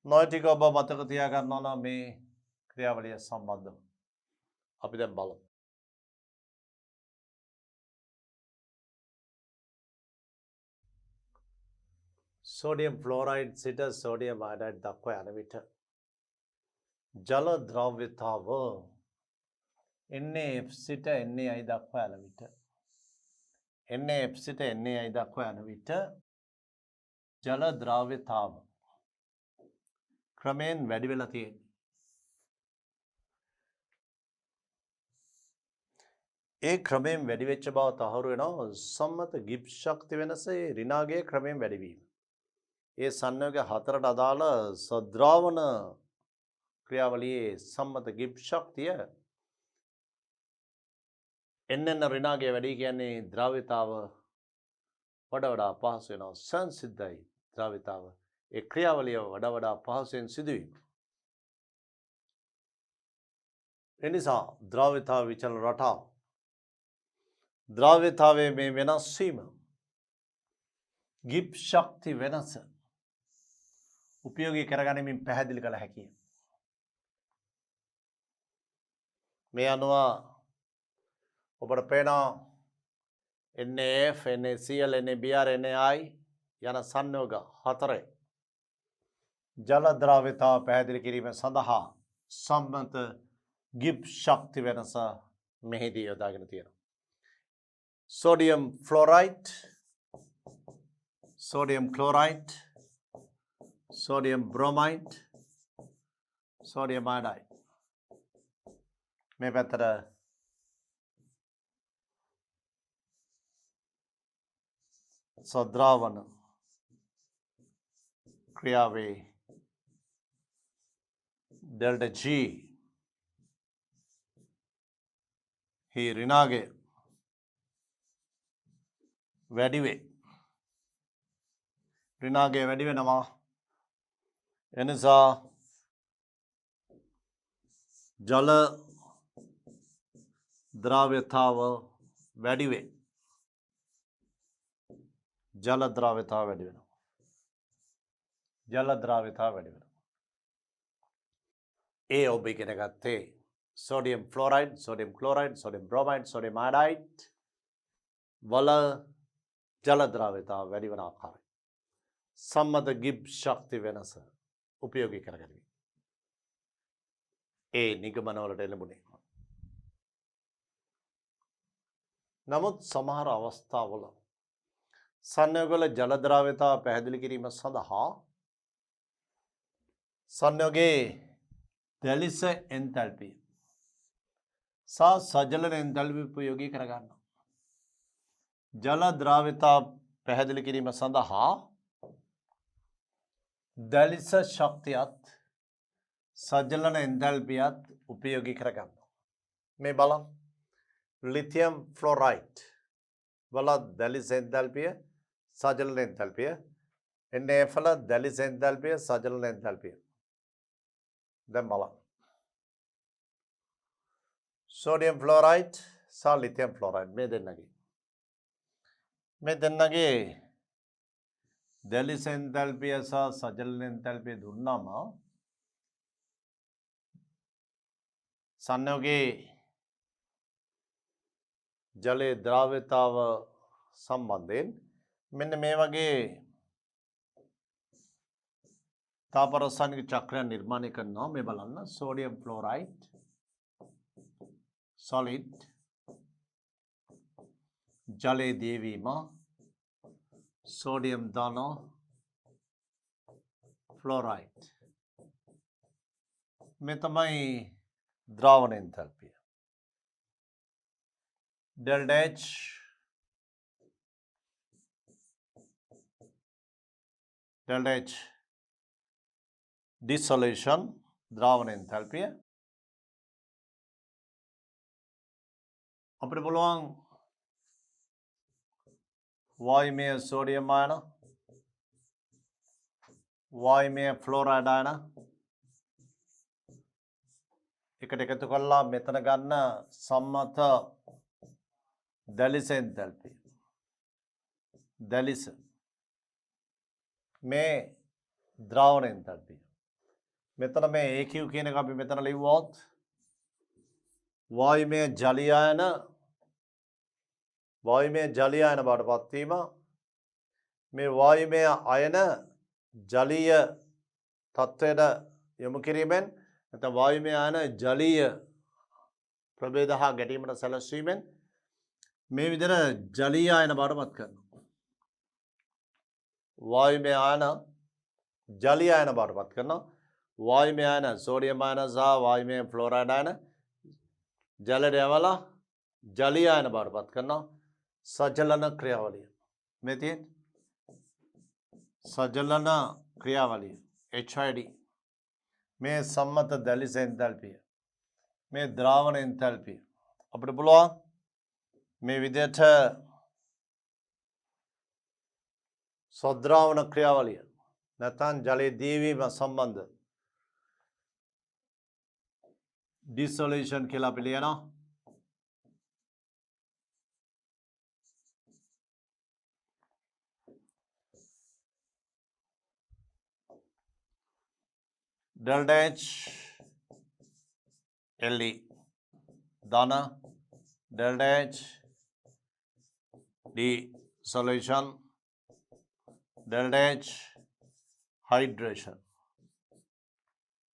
නොටික ඔබ මතක තියාගන්න ඕන මේ ක්‍රියාවලිය සම්බන්ධව. අපි දැන් බලමු. සෝඩියම් ෆ්ලෝරයිඩ් සිට සෝඩියම් අයඩයිඩ් දක්වා යන විට ජල ද්‍රව්‍යතාව NaF සිට NaI දක්වා යන විට NaF සිට NaI දක්වා යන විට ජල ද්‍රව්‍යතාව ක්‍රමයෙන් වැඩි වෙලා තියෙන්නේ. ඒ ක්‍රමයෙන් වැඩි වෙච්ච බව තහවුරු වෙනවා සම්මත ගිබ්ස් ශක්ති වෙනසේ ඍණාගයේ ක්‍රමයෙන් වැඩි වීම. ඒ සංයෝග හතරට අදාළ සද්‍රාවණ ක්‍රියාවලියේ සම්මත ගිබ්ස් ශක්තිය එන්න ඍණාගයේ වැඩි කියන්නේ ද්‍රව්‍යතාව වඩා පහසු වෙනවා සංසිද්ධයි ද්‍රව්‍යතාව ඒ ක්‍රියාවලිය වඩා පහසුවෙන් සිදුවීම. එනිසා ද්‍රව්‍යතාව විචලන රටාව ද්‍රව්‍යතාවයේ මේ වෙනස් වීම ගිබ්ස් ශක්ති වෙනස උපයෝගී කරගැනීමෙන් පැහැදිලි කළ හැකිය. මේ අනුව ඔබට පේනවා NaF, NaCl, NaBr, NaI යන සංයෝග හතරේ ජල ද්‍රව්‍යතාව පැහැදිලි කිරීම සඳහා සම්මත ගිබ්ස් ශක්ති වෙනස මෙහිදී යොදාගෙන තියෙනවා. sodium fluoride, sodium chloride, sodium bromide, sodium iodide. මේ පැත්තට සද්‍රාවන ක්‍රියාවේ delta G හි ඍණාගය වැඩි වේ. ඍණාගය වැඩි වෙනවා. එනිසා ජල ද්‍රව්‍යතාව වැඩි වේ. ජල ද්‍රව්‍යතාව වැඩි වෙනවා. ජල ද්‍රව්‍යතාව වැඩි වෙනවා. ඒ ඔබ ඉගෙන ගත්තේ sodium fluoride, sodium chloride, sodium bromide, sodium iodide වල ජල ද්‍රව්‍යතාව වැඩි වන ආකාරය. සම්මත ගිබ්ස් ශක්ති වෙනස උපයෝගී කරගනිමින්. ඒ නිගමනවලට එළඹුණේ. නමුත් සමහර අවස්ථාවල සංයෝගවල ජල ද්‍රව්‍යතාව පැහැදිලි කිරීම සඳහා සංයෝගයේ දැලිස එන්තැල්පිය සහ සජලන එන්තැල්පිය උපයෝගී කරගන්නවා. ජල ද්‍රව්‍යතාව පැහැදිලි කිරීම සඳහා දැලිස ශක්තියත් සජලන එන්තැල්පියත් උපයෝගී කරගන්නවා. මේ බලන්න ලිතියම් ෆ්ලෝරයිඩ් වල දැලිස එන්තැල්පිය සජලන එන්තැල්පිය NaF වල දැලිස එන්තැල්පිය සජලන එන්තැල්පිය. දැන් බලන්න sodium fluoride සහ lithium fluoride මේ දෙන්නගේ දැලිස එන්තැල්පිය සහ සජලන එන්තැල්පිය දුන්නාම සංයෝගයේ ජලයේ ද්‍රව්‍යතාව සම්බන්ධයෙන් මෙන්න මේ වගේ තාප රසායනික චක්‍රයක් නිර්මාණය කරනවා. මේ බලන්න sodium fluoride solid ජලයේ දියවීම sodium ධන fluoride මේ තමයි ද්‍රාවණ එන්තැල්පිය. delta H dissolution ද්‍රාවණ එන්තැල්පිය. අපිට පුළුවන් වායුමය සෝඩියම් අයන වායුමය ෆ්ලෝරයිඩ් අයන එකට එකතු කරලා මෙතන ගන්න සම්මත දැලිස එන්තැල්පිය. දැලිස මේ ද්‍රාවණ එන්තැල්පිය. මෙතන මේ AQ කියන එක අපි මෙතන ලිව්වොත් වායුමය ජලීය අයන බවට පත්වීම මේ වායුමය අයන ජලීය තත්ත්වයට යොමු කිරීමෙන් නැත්නම් වායුමය ආයන ජලීය ප්‍රභේද හා ගැටීමට සැලැස්වීමෙන් මේ විදිහට ජලීය ආයන බවට පත් කරනවා. වායුමය ආයන ජලීය ආයන බවට පත් කරනවා. වායුමය ආයන සෝඩියම් ආයන සහ වායුමය ෆ්ලෝරයිඩ් ආයන ජලයට යවලා ජලීය ආයන බවට පත් කරනවා. සජලන ක්‍රියාවලිය. මේ තියෙන්නේ සජලන ක්‍රියාවලිය HID. මේ සම්මත දැලිස එන්තැල්පිය. මේ ද්‍රාවණ එන්තැල්පිය. අපිට පුළුවන් මේ විදිහට සොද්‍රාවණ ක්‍රියාවලිය නැත්නම් ජලයේ දීවීම සම්බන්ධ ඩිසොලූෂන් කියලා අපි ලියනවා. delta H Le ධන delta H dissolution delta H hydration.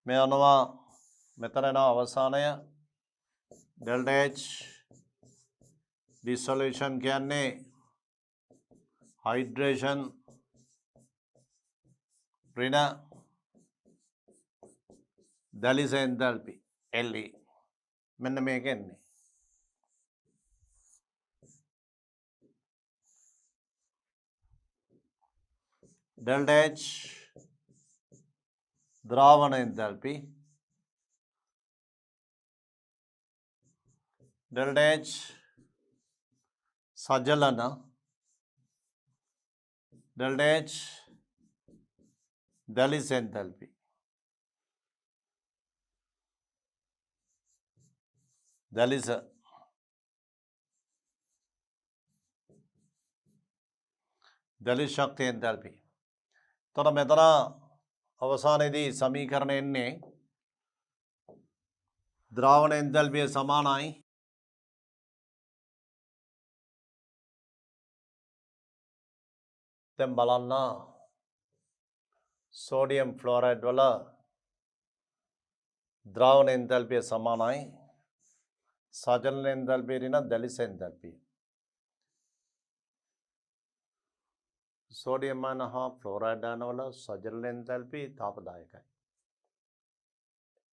මේ අනුව මෙතන යන අවසානය delta H dissolution කියන්නේ hydration ඍණ දැලිස එන්තැල්පි Le. මෙන්න මේක එන්නේ. delta H ද්‍රාවණ එන්තැල්පි delta H සජලන delta H දැලිස එන්තැල්පි දැලිස දැලිස ශක්තිය එන්තැල්පි. තොර මෙතන අවසානයේදී සමීකරණ එන්නේ ද්‍රාවණ එන්තැල්පිය සමානයි දැන් බලන්න සෝඩියම් ෆ්ලෝරයිඩ් වල ද්‍රාවණ එන්තැල්පිය සමානයි සජලන එන්තැල්පිය ඍණ දැලිස එන්තැල්පිය. සෝඩියම් ආයන හා ෆ්ලෝරයිඩ් ආයන වල සජලන එන්තැල්පිය තාපදායකයි.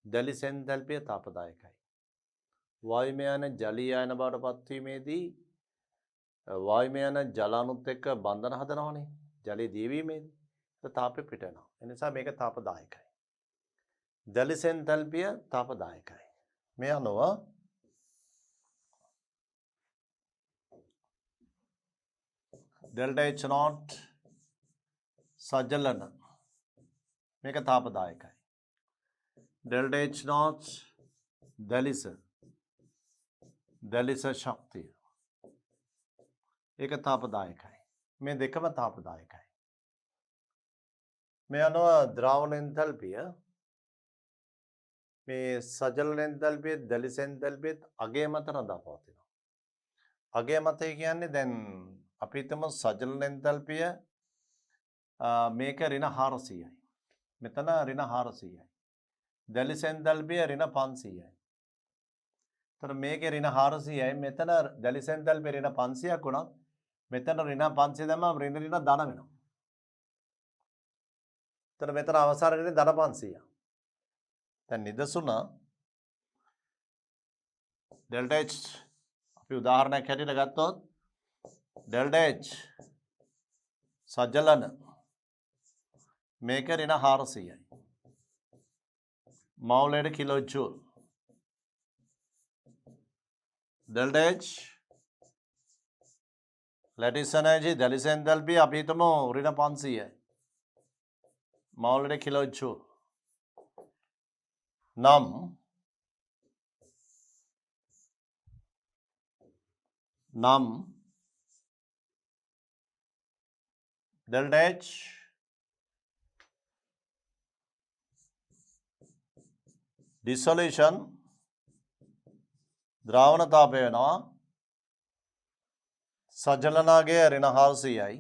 දැලිස එන්තැල්පිය තාපදායකයි. වායුමය ආයන ජලීය ආයන බවට පත්වීමේදී වායුමය ආයන ජල අණුත් එක්ක බන්ධන හදනවනේ. ජලයේ දීවීමේදී තාපය පිට වෙනවා. ඒ නිසා මේක තාපදායකයි. දැලිස එන්තැල්පිය තාපදායකයි. මේ අනුව delta H naught සජලන මේක තාපදායකයි. delta H naught දැලිස ශක්තිය ඒක තාපදායකයි. මේ දෙකම තාපදායකයි. මේ අනුව ද්‍රාවණ එන්තැල්පිය මේ සජලන එන්තැල්පිය දැලිස එන්තැල්පියත් අගය මත රඳා පවතිනවා. අගය මතය කියන්නේ දැන් අපි හිතමු සජලන එන්තැල්පිය මේක ඍණ 400යි. මෙතන ඍණ 400යි. දැලිස එන්තැල්පිය ඍණ 500යි. එතන මේකේ ඍණ 400යි මෙතන දැලිස එන්තැල්පිය ඍණ 500ක් වුණා. මෙතන ඍණ 500 දැම්මම ඍණ ධන වෙනවා. එතන මෙතන අවසාන ඍණ ධන 500ක්. දැන් නිදසුන delta H අපි උදාහරණයක් හැටියට ගත්තොත් delta H සජලන මේක ඍණ 400යි. මවුලයට kilo joule. delta H lattice energy දැලිස එන්තැල්පිය අපි හිතමු ඍණ 500යි. මවුලයට කිලෝ ජූල්. නම් delta H dissolution ද්‍රාවණ තාපය වෙනවා සජලනාගේ ඍණ 400යි.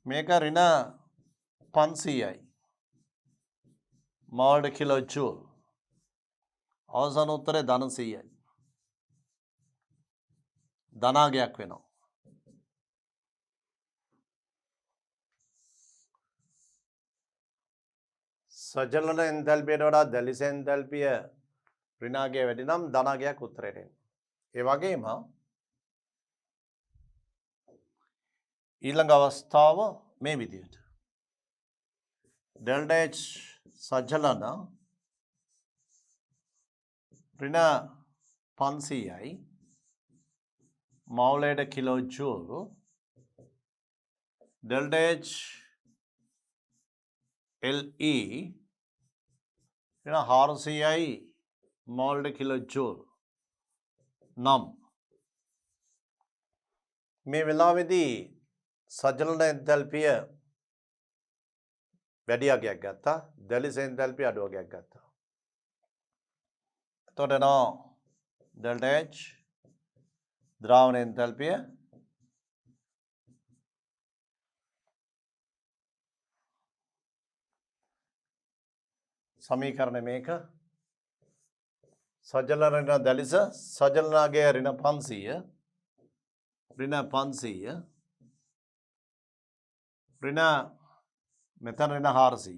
මේක ඍණ 500යි මෝල්ට කිලෝ ජූල් අවසාන උත්තරේ ධන 100යි ධනාගයක් වෙනවා සජලන එන්තැල්පියට වඩා දැලිස එන්තැල්පිය ඍණාගය වැඩි නම් ධනාගයක් උත්තරයට එනවා ඒ වගේම ඊළඟ අවස්ථාව මේ විදිහට ඩෙල්ටා H සජලන ඍණ 500යි මවුලයට kilo joule delta H LE ඍණ 400යි මවුලට කිලෝ ජූල් නම් මේ වෙලාවේදී සජලන එන්තැල්පිය වැඩි අගයක් ගත්තා දැලිස එන්තැල්පිය අඩු අගයක් ගත්තා එතකොට එනවා ඩෙල්ටා H ද්‍රාවණ එන්තැල්පිය සමීකරණ මේක සජලන ඍණ දැලිස සජලනාගේ ඍණ 500 ඍණ 500 ඍණ මෙතන ඍණ 400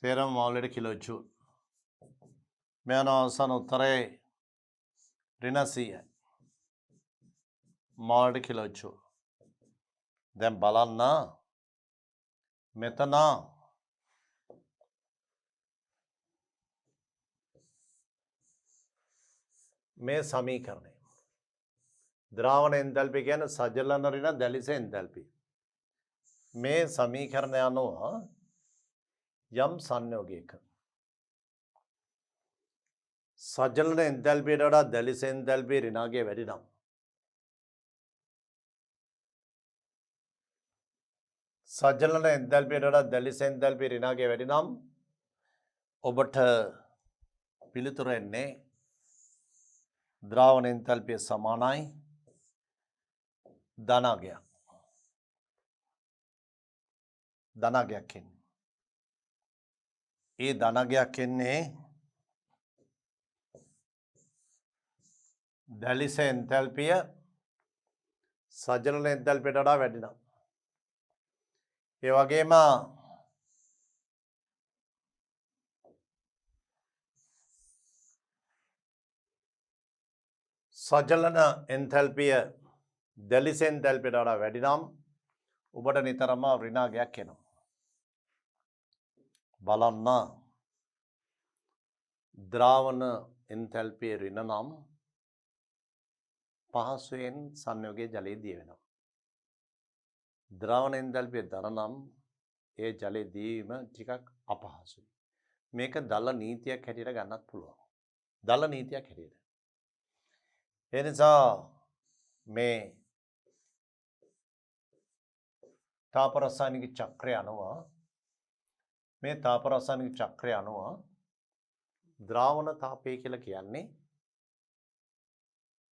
සේරම මවුලට කිලෝ ජූල් මේ යන අවසාන උත්තරේ ඍණ 100යි මවුලට කිලෝ ජූල් දැන් බලන්න මෙතන මේ සමීකරණය ද්‍රාවණ එන්තැල්පිය කියන්නේ සජලන ඍණ දැලිස එන්තැල්පිය මේ සමීකරණය අනුව යම් සංයෝගයක සජලන එන්තැල්පියට වඩා දැලිස එන්තැල්පිය ඍණාගය වැඩි නම් සජලන එන්තැල්පියට වඩා දැලිස එන්තැල්පිය ඍණාගය වැඩි නම් ඔබට පිළිතුර එන්නේ ද්‍රාවණ එන්තැල්පිය සමානයි ධනාගයක් ධනාගයක් එන්නේ ඒ ධනාගයක් එන්නේ දැලිස එන්තැල්පිය සජලන එන්තැල්පියට වඩා වැඩි නම් ඒ වගේම සජලන එන්තැල්පිය දැලිස එන්තැල්පියට වඩා වැඩි නම් ඔබට නිතරම ඍණාගයක් එනවා බලන්න ද්‍රාවණ එන්තැල්පිය ඍණ නම් පහසුවෙන් සංයෝගයේ ජලයේ දිය වෙනවා ද්‍රාවණ එන්තැල්පිය ධන නම් ඒ ජලයේ දීම ටිකක් අපහසුයි මේක දල නීතියක් හැටියට ගන්නත් පුළුවන් දල නීතියක් හැටියට ඒ නිසා මේ තාප රසායනික චක්‍රය අනුව මේ තාප රසායනික චක්‍රය අනුව ද්‍රාවණ තාපය කියලා කියන්නේ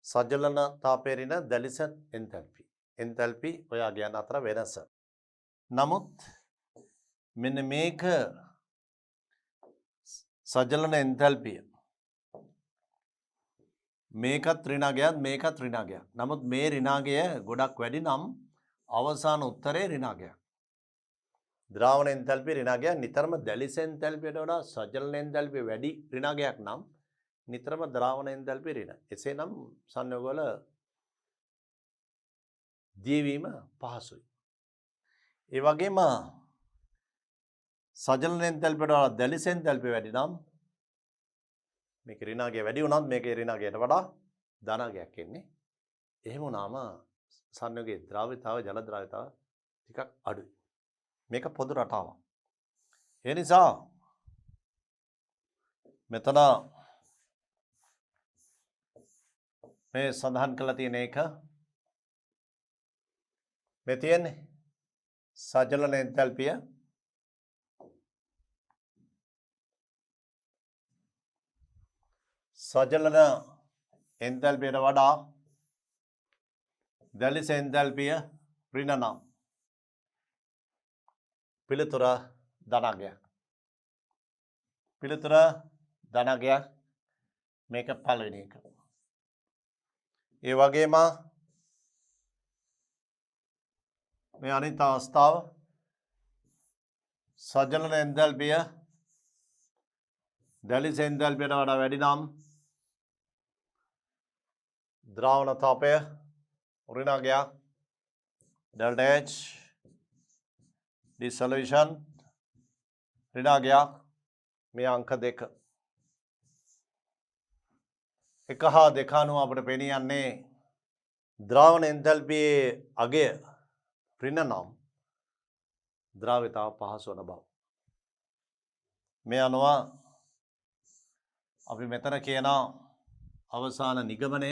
සජලන තාපයේ ඍණ දැලිස එන්තැල්පි ඔය අගයන් අතර වෙනස. නමුත් මෙන්න මේක සජලන එන්තැල්පිය මේකත් ඍණාගයක් මේකත් ඍණාගයක්. නමුත් මේ ඍණාගය ගොඩක් වැඩි නම් අවසාන උත්තරේ ඍණාගයක්. ද්‍රාවණ එන්තැල්පිය ඍණාගයක් නිතරම දැලිස එන්තැල්පියට වඩා සජලන එන්තැල්පිය වැඩි ඍණාගයක් නම් නිතරම ද්‍රාවණ එන්තැල්පිය ඍණ. එසේනම් සංයෝගවල දියවීම පහසුයි. ඒ වගේම සජලන එන්තැල්පියට වඩා දැලිස එන්තැල්පිය වැඩි නම් මේක ඍණාගය වැඩි වුණත් මේකේ ඍණාගයට වඩා ධනාගයක් එන්නේ. එහෙම වුණාම සංයෝගයේ ද්‍රාවිතාව ජල ද්‍රාවිතාව ටිකක් අඩුයි. මේක පොදු රටාවක්. ඒ නිසා මෙතන මේ සඳහන් කරලා තියෙන එක මේ තියෙන්නේ සජලන එන්තැල්පිය සජලන එන්තැල්පියට වඩා දැලිස එන්තැල්පිය ඍණ නම් පිළිතුර ධනගයක්. පිළිතුර ධනගයක්. මේක පළවෙනි එක. ඒ වගේම මේ අනිත් අවස්ථාව සජලන එන්තැල්පිය දැලිස එන්තැල්පියට වඩා වැඩි නම් ද්‍රාවණ තාපය ඍණාගයක් delta H dissolution ඍණාගයක් මේ අංක දෙක එක හා දෙක අනුව අපට පෙනී යන්නේ ද්‍රාවණ එන්තැල්පියේ අගය ඍණ නම් ද්‍රාවිතාව පහසු වන බව. මේ අනුව අපි මෙතන කියන අවසාන නිගමනය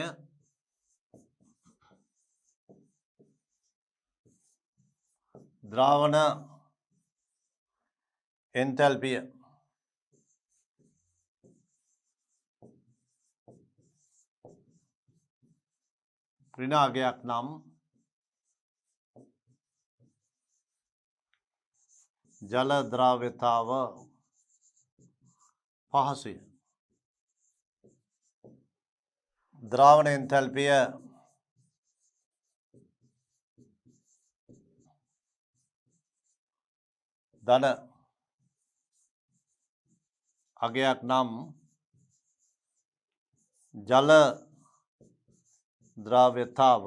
ද්‍රාවණ එන්තැල්පිය ඍණාගයක් නම් ජල ද්‍රාව්‍යතාව පහසුය. ද්‍රාවණ එන්තැල්පිය ධන අගයක් නම් ජල ද්‍රාව්‍යතාව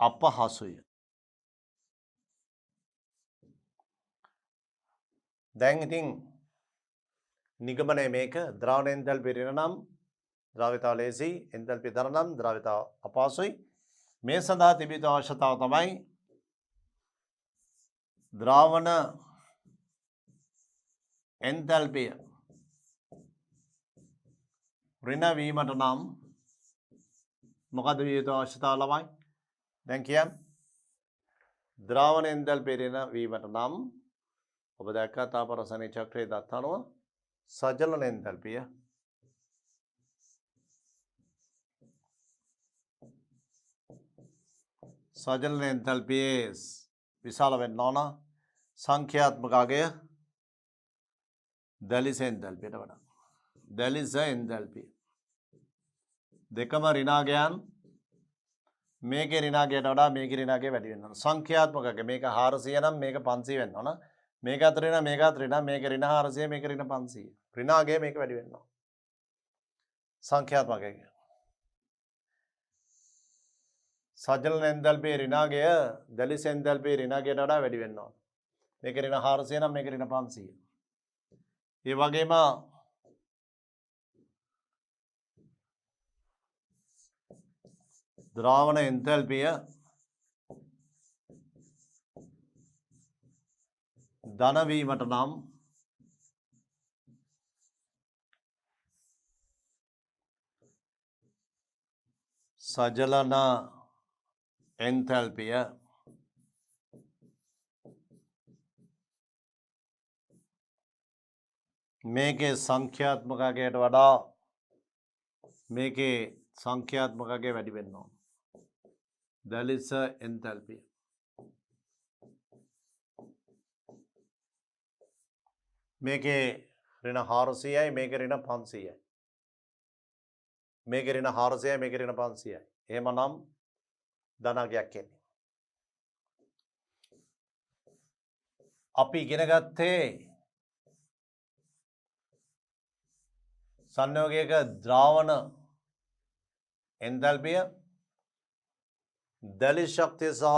අපහසුය. දැන් ඉතින් නිගමනය මේක ද්‍රාවණ එන්තැල්පිය ඍණ නම් ද්‍රාවිතාව ලේසි එන්තැල්පිය ධන නම් ද්‍රාවිතාව අපහසුයි. මේ සඳහා තිබිය යුතු අවශ්‍යතාව තමයි ද්‍රාවණ එන්තැල්පිය ඍණ වීමට නම් මොකද විය යුතු අවශ්‍යතාව ළමයි? දැන් කියන්න. ද්‍රාවණ එන්තැල්පිය ඍණ වීමට නම් ඔබ දැක්කා තාප රසායනික චක්‍රයේ දත් අනුව සජලන එන්තැල්පිය සජලන එන්තැල්පියේ විශාල වෙන්න ඕන සංඛ්‍යාත්මක අගය දැලිස එන්තැල්පියට වඩා. දැලිස එන්තැල්පිය දෙකම ඍණාගයන් මේකේ ඍණාගයට වඩා මේකේ ඍණාගය වැඩි වෙන්න ඕන. සංඛ්‍යාත්මක අගය මේක 400 නම් මේක 500 වෙන්න ඕන. මේක අතර ඍණ මේක අතර ඍණ මේක ඍණ 400 මේක ඍණ 500. ඍණාගය මේක වැඩි වෙන්න ඕන. සංඛ්‍යාත්මක අගය. සජලන එන්තැල්පියේ ඍණාගය දැලිස එන්තැල්පියේ ඍණාගයට වඩා වැඩි වෙන්න ඕන. මේක ඍණ 400 නම් මේක ඍණ 500. ඒ වගේම ද්‍රාවණ එන්තැල්පිය ධන වීමට නම් සජලන එන්තැල්පිය මේකේ සංඛ්‍යාත්මක අගයට වඩා මේකේ සංඛ්‍යාත්මක අගය වැඩි වෙන්න ඕන. දැලිස එන්තැල්පිය මේකේ ඍණ 400යි මේකේ ඍණ 500යි. මේකේ ඍණ 400යි මේකේ ඍණ 500යි. එහෙමනම් ධනගයක් එන්නේ. අපි ඉගෙන ගත්තේ සංයෝගයක ද්‍රාවණ එන්තැල්පිය දැලිස් ශක්තිය සහ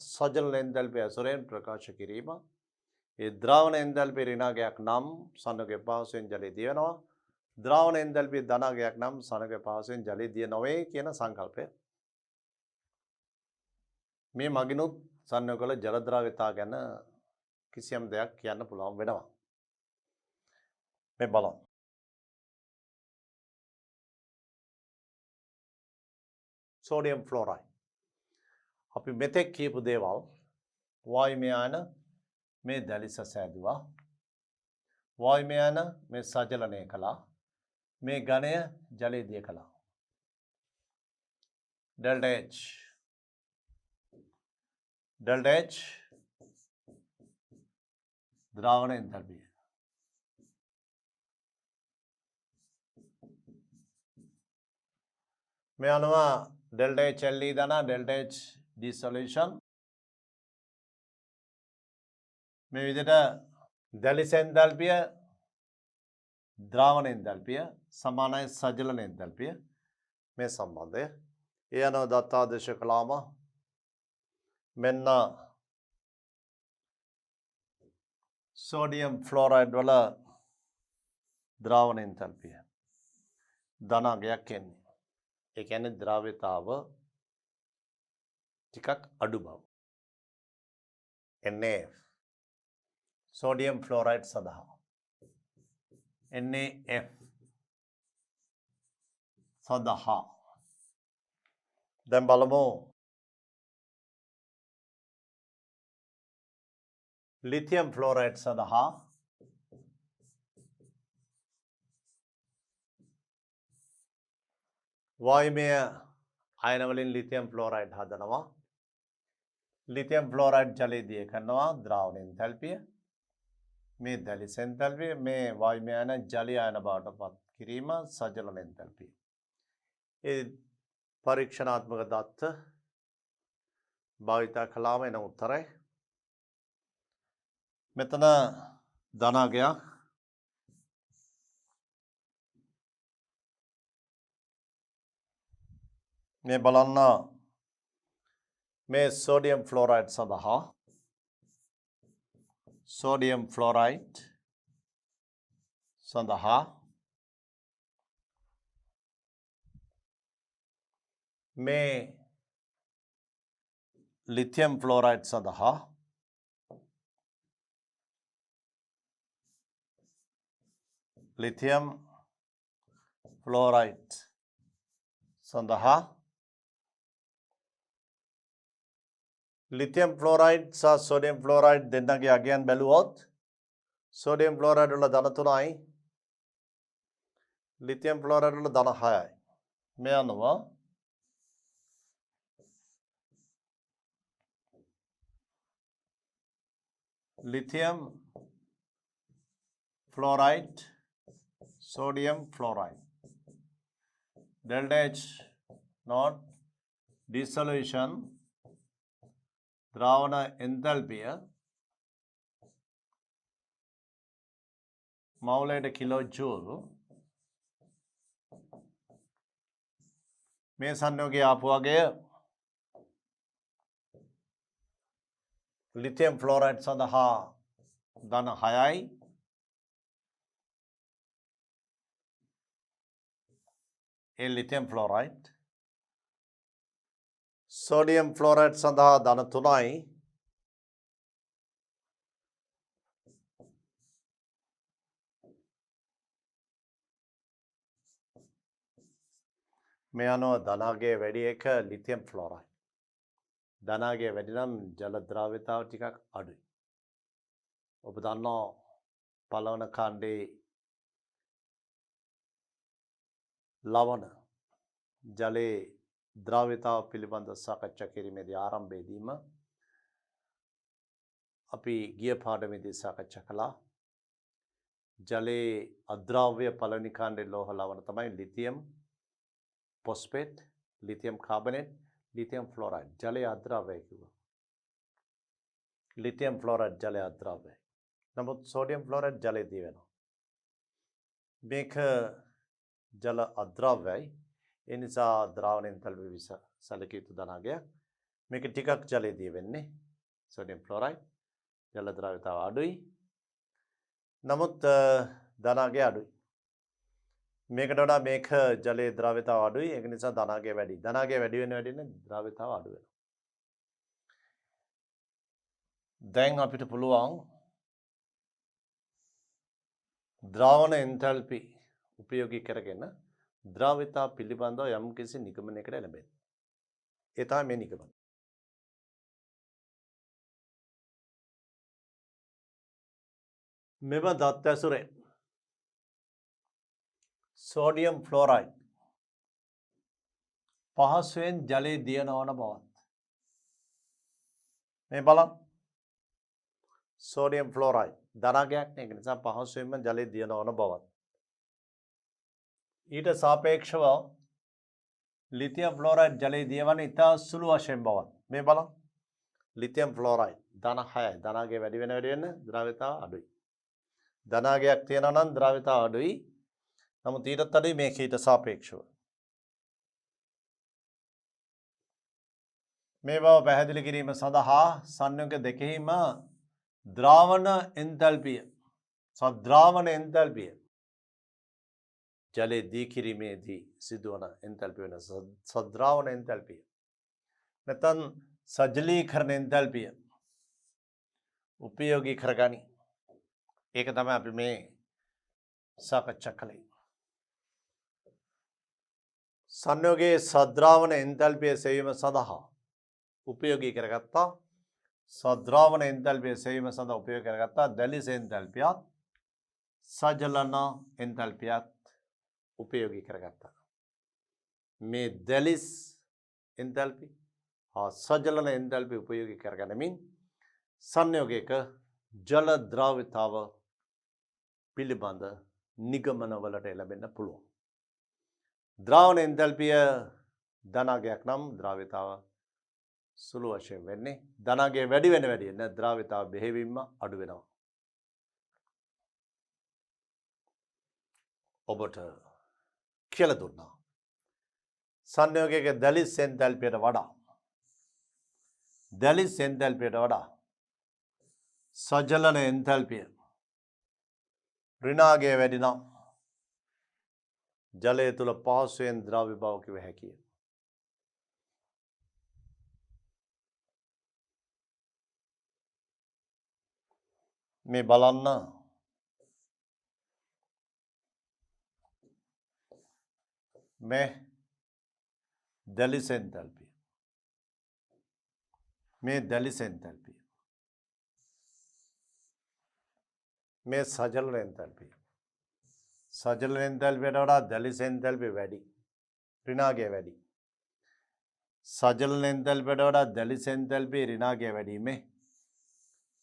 සජලන එන්තැල්පිය ඇසුරෙන් ප්‍රකාශ කිරීම. ඒ ද්‍රාවණ එන්තැල්පිය ඍණාගයක් නම් සංයෝගය පහසුවෙන් ජලය දිය වෙනවා. ද්‍රාවණ එන්තැල්පිය ධනාගයක් නම් සංයෝගය පහසුවෙන් ජලය දිය නොවේ කියන සංකල්පය. මේ මගිනුත් සංයෝගවල ජල ද්‍රාව්‍යතාව ගැන කිසියම් දෙයක් කියන්න පුළුවන් වෙනවා. මේ බලන්න. සෝඩියම් ෆ්ලෝරයිඩ්. අපි මෙතෙක් කියපු දේවල් වායුමය යන මේ දැලිස සෑදුවා. වායුමය යන මේ සජලනය කළා. මේ ඝනය ජලය දිය කළා. delta H ද්‍රාවණ එන්තල්පිය. මේ අනුව ඩෙල්ටා H LE ධන ඩෙල්ටා H dissolution මේ විදිහට දැලිස එන්තල්පිය ද්‍රාවණ එන්තල්පිය සමානයි සජලන එන්තල්පිය මේ සම්බන්ධය. ඒ අනුව දත්තාදේශ කළාම මෙන්න සෝඩියම් ෆ්ලෝරයිඩ් වල ද්‍රාවණ එන්තල්පිය ධනාගයක් එන්නේ. ඒ කියන්නේ ද්‍රව්‍යතාව ටිකක් අඩු බව. NaF සෝඩියම් ෆ්ලෝරයිඩ් සඳහා NaF සඳහා දැන් බලමු ලිතියම් ෆ්ලෝරයිඩ් සඳහා වායුමය අයන වලින් ලිතියම් ෆ්ලෝරයිඩ් හදනවා. ලිතියම් ෆ්ලෝරයිඩ් ජලයේදී කරනවා ද්‍රාවණ එන්තල්පිය මේ දැලිස එන්තල්පිය මේ වායුමය අයන ජලීය අයන බවට පත් කිරීම සජලන එන්තල්පිය. ඒ පරීක්ෂණාත්මක දත්ත භාවිතා කළාම එන උත්තරයි. මෙතන ධනාගයක් මේ බලන්න මේ සෝඩියම් ෆ්ලෝරයිඩ් සඳහා සෝඩියම් ෆ්ලෝරයිඩ් සඳහා මේ ලිතියම් ෆ්ලෝරයිඩ් සඳහා ලිතියම් ෆ්ලෝරයිඩ් සඳහා ලිතියම් ෆ්ලෝරයිඩ් සහ සෝඩියම් ෆ්ලෝරයිඩ් දෙන්නගේ අගයන් බැලුවොත් සෝඩියම් ෆ්ලෝරයිඩ් වල ධන 3යි ලිතියම් ෆ්ලෝරයිඩ් වල ධන 6යි. මේ අනුව lithium fluoride sodium fluoride delta H not dissolution ද්‍රාවණ එන්තල්පිය මවුලයට කිලෝ ජූල් මේ සංයෝගය ආපු වගේ ලිතියම් ෆ්ලෝරයිඩ් සඳහා ධන 6යි ඒ ලිතියම් ෆ්ලෝරයිඩ් සෝඩියම් ෆ්ලෝරයිඩ් සඳහා ධන 3යි මේ අනුව ධනාගය වැඩි එක ලිතියම් ෆ්ලෝරයිඩ් ධනාගය වැඩි නම් ජල ද්‍රව්‍යතාව ටිකක් අඩුයි. ඔබ දන්නවා පළවන කාණ්ඩේ ලවණ ජලයේ ද්‍රව්‍යතාව පිළිබඳ සාකච්ඡා කිරීමේදී ආරම්භයේදීම අපි ගිය පාඩමේදී සාකච්ඡා කළා ජලයේ අද්‍රව්‍ය පළවෙනි කාණ්ඩේ ලෝහ ලවණ තමයි lithium phosphate lithium carbonate lithium fluoride ජලයේ අද්‍රව්‍යයි කිව්වා. ලිතියම් ෆ්ලෝරයිඩ් ජලයේ අද්‍රව්‍යයි. නමුත් සෝඩියම් ෆ්ලෝරයිඩ් ජලයේදී වෙනවා. මේක ජල අද්‍රව්‍යයි. ඒ නිසා ද්‍රාවණ එන්තල්පිය විස සැලකිය යුතු ධනාගයක්. මේක ටිකක් ජලයේදී වෙන්නේ. සෝඩියම් ෆ්ලෝරයිඩ් ජල ද්‍රව්‍යතාව අඩුයි. නමුත් ධනාගය අඩුයි. මේකට වඩා මේක ජලයේ ද්‍රව්‍යතාව අඩුයි. ඒක නිසා ධනාගය වැඩි. ධනාගය වැඩි වෙන ද්‍රව්‍යතාව අඩු වෙනවා. දැන් අපිට පුළුවන් ද්‍රාවණ එන්තල්පි උපයෝගී කරගෙන ද්‍රව්‍යතාව පිළිබඳව යම්කිසි නිගමනයකට එළඹෙන්න. ඒ තමයි මේ නිගමනය. මෙම දත් ඇසුරෙන් සෝඩියම් ෆ්ලෝරයිඩ් පහසුවෙන් ජලයේ දිය නොවන බවත් මේ බලන්න සෝඩියම් ෆ්ලෝරයිඩ් ධනාගයක් නේ. ඒක නිසා පහසුවෙන්ම ජලය දියනවන බවත්. ඊට සාපේක්ෂව ලිතියම් ෆ්ලෝරයිඩ් ජලය දියවන ඉතා සුළු වශයෙන් බවත්. මේ බලන්න. ලිතියම් ෆ්ලෝරයිඩ් ධන 6යි. ධනාගය වැඩි වෙන වැඩි වෙන ද්‍රව්‍යතාව අඩුයි. ධනාගයක් තියෙනවා නම් ද්‍රව්‍යතාව අඩුයි. නමුත් ඊටත් අඩුයි මේක ඊට සාපේක්ෂව. මේ බව පැහැදිලි කිරීම සඳහා සංයෝග දෙකෙහිම ද්‍රාවණ එන්තල්පිය සද්‍රාවණ එන්තල්පිය ජලය දී කිරීමේදී සිදුවන එන්තල්පිය වෙන සද්‍රාවණ එන්තල්පිය නැත්නම් සජලීකරණ එන්තල්පිය උපයෝගී කරගනි. ඒක තමයි අපි මේ සාකච්ඡා කළේ. සංයෝගයේ සද්‍රාවණ එන්තල්පිය සෙවීම සඳහා උපයෝගී කරගත්තා. සද්‍රාවණ එන්තල්පිය සෙවීම සඳහා උපයෝගී කරගත්තා දැලිස එන්තල්පියත් සජලන එන්තල්පියත් උපයෝගී කරගත්තා. මේ දැලිස් එන්තල්පි හා සජලන එන්තල්පි උපයෝගී කරගනිමින් සංයෝගයක ජල ද්‍රව්‍යතාව පිළිබඳ නිගමනවලට එළඹෙන්න පුළුවන්. ද්‍රාවණ එන්තල්පිය ධනාගයක් නම් ද්‍රව්‍යතාව සුළු වශයෙන් වෙන්නේ. ධනාගය වැඩි වෙන වැඩි වෙන ද්‍රව්‍යතාව බෙහෙවින්ම අඩු වෙනවා. ඔබට කියලා දුන්නා. සංයෝගයක දැලිස් එන්තල්පියට වඩා සජලන එන්තල්පිය ඍණාගය වැඩි නම් ජලය තුළ පහසුවෙන් ද්‍රව්‍ය බව කිව හැකිය. මේ බලන්න මේ දැලිස් එන්තල්පිය මේ දැලිස් එන්තල්පිය මේ සජලන එන්තල්පිය සජලන එන්තල්පියට වඩා දැලිස් එන්තල්පිය වැඩි. ඍණාගය වැඩි. සජලන එන්තල්පියට වඩා දැලිස් එන්තල්පිය ඍණාගය වැඩි. මේ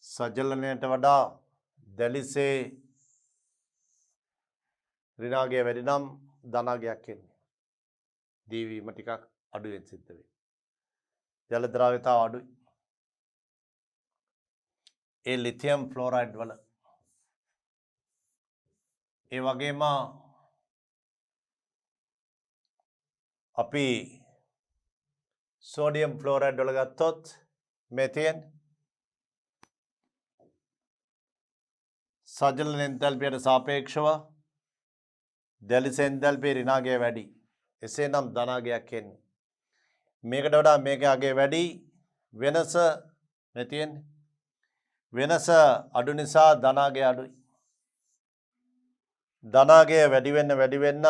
සජලනයට වඩා දැලිසේ ඍණාගය වැඩි නම් ධනාගයක් එන්නේ. දීවීම ටිකක් අඩුවෙන් සිද්ධ වෙයි. ජල ද්‍රව්‍යතාව අඩුයි. ඒ ලිතියම් ෆ්ලෝරයිඩ් වල ඒ වගේම අපි සෝඩියම් ෆ්ලෝරයිඩ් වල ගත්තොත් මේ තියෙන සජලන එන්තල්පියට සාපේක්ෂව දැලිස් එන්තල්පිය ඍණාගය වැඩි. එසේනම් ධනාගයක් එන්නේ. මේකට වඩා මේකේ අගය වැඩි. වෙනස මේ තියෙන්නේ. වෙනස අඩු නිසා ධනාගය අඩුයි. ධනාගය වැඩි වෙන්න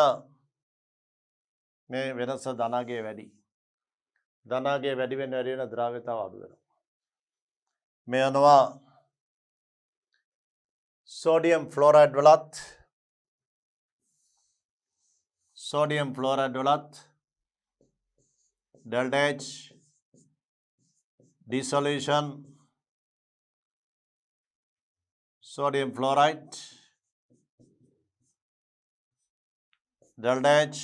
මේ වෙනස ධනාගය වැඩි. ධනාගය වැඩි වෙන ද්‍රව්‍යතාව අඩු වෙනවා. මේ අනුව සෝඩියම් ෆ්ලෝරයිඩ් වලත් delta H dissolution sodium fluoride delta H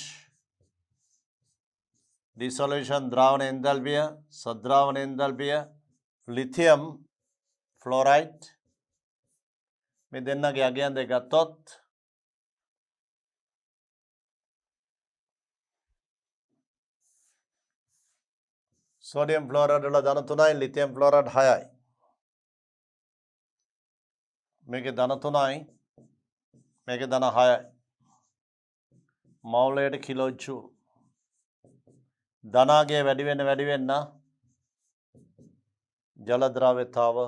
dissolution द्रावण एंथैल्पी सद्रावण एंथैल्पी लिथियम फ्लोराइड में देना के आगे अंदर गत्तोत सोडियम फ्लोराइड वाला दाना तुनाई लिथियम फ्लोराइड हाई मेके दाना तुनाई मेके दाना हाई मौलेट किलो चू ධනාගය වැඩි වෙන්න ජල ද්‍රව්‍යතාව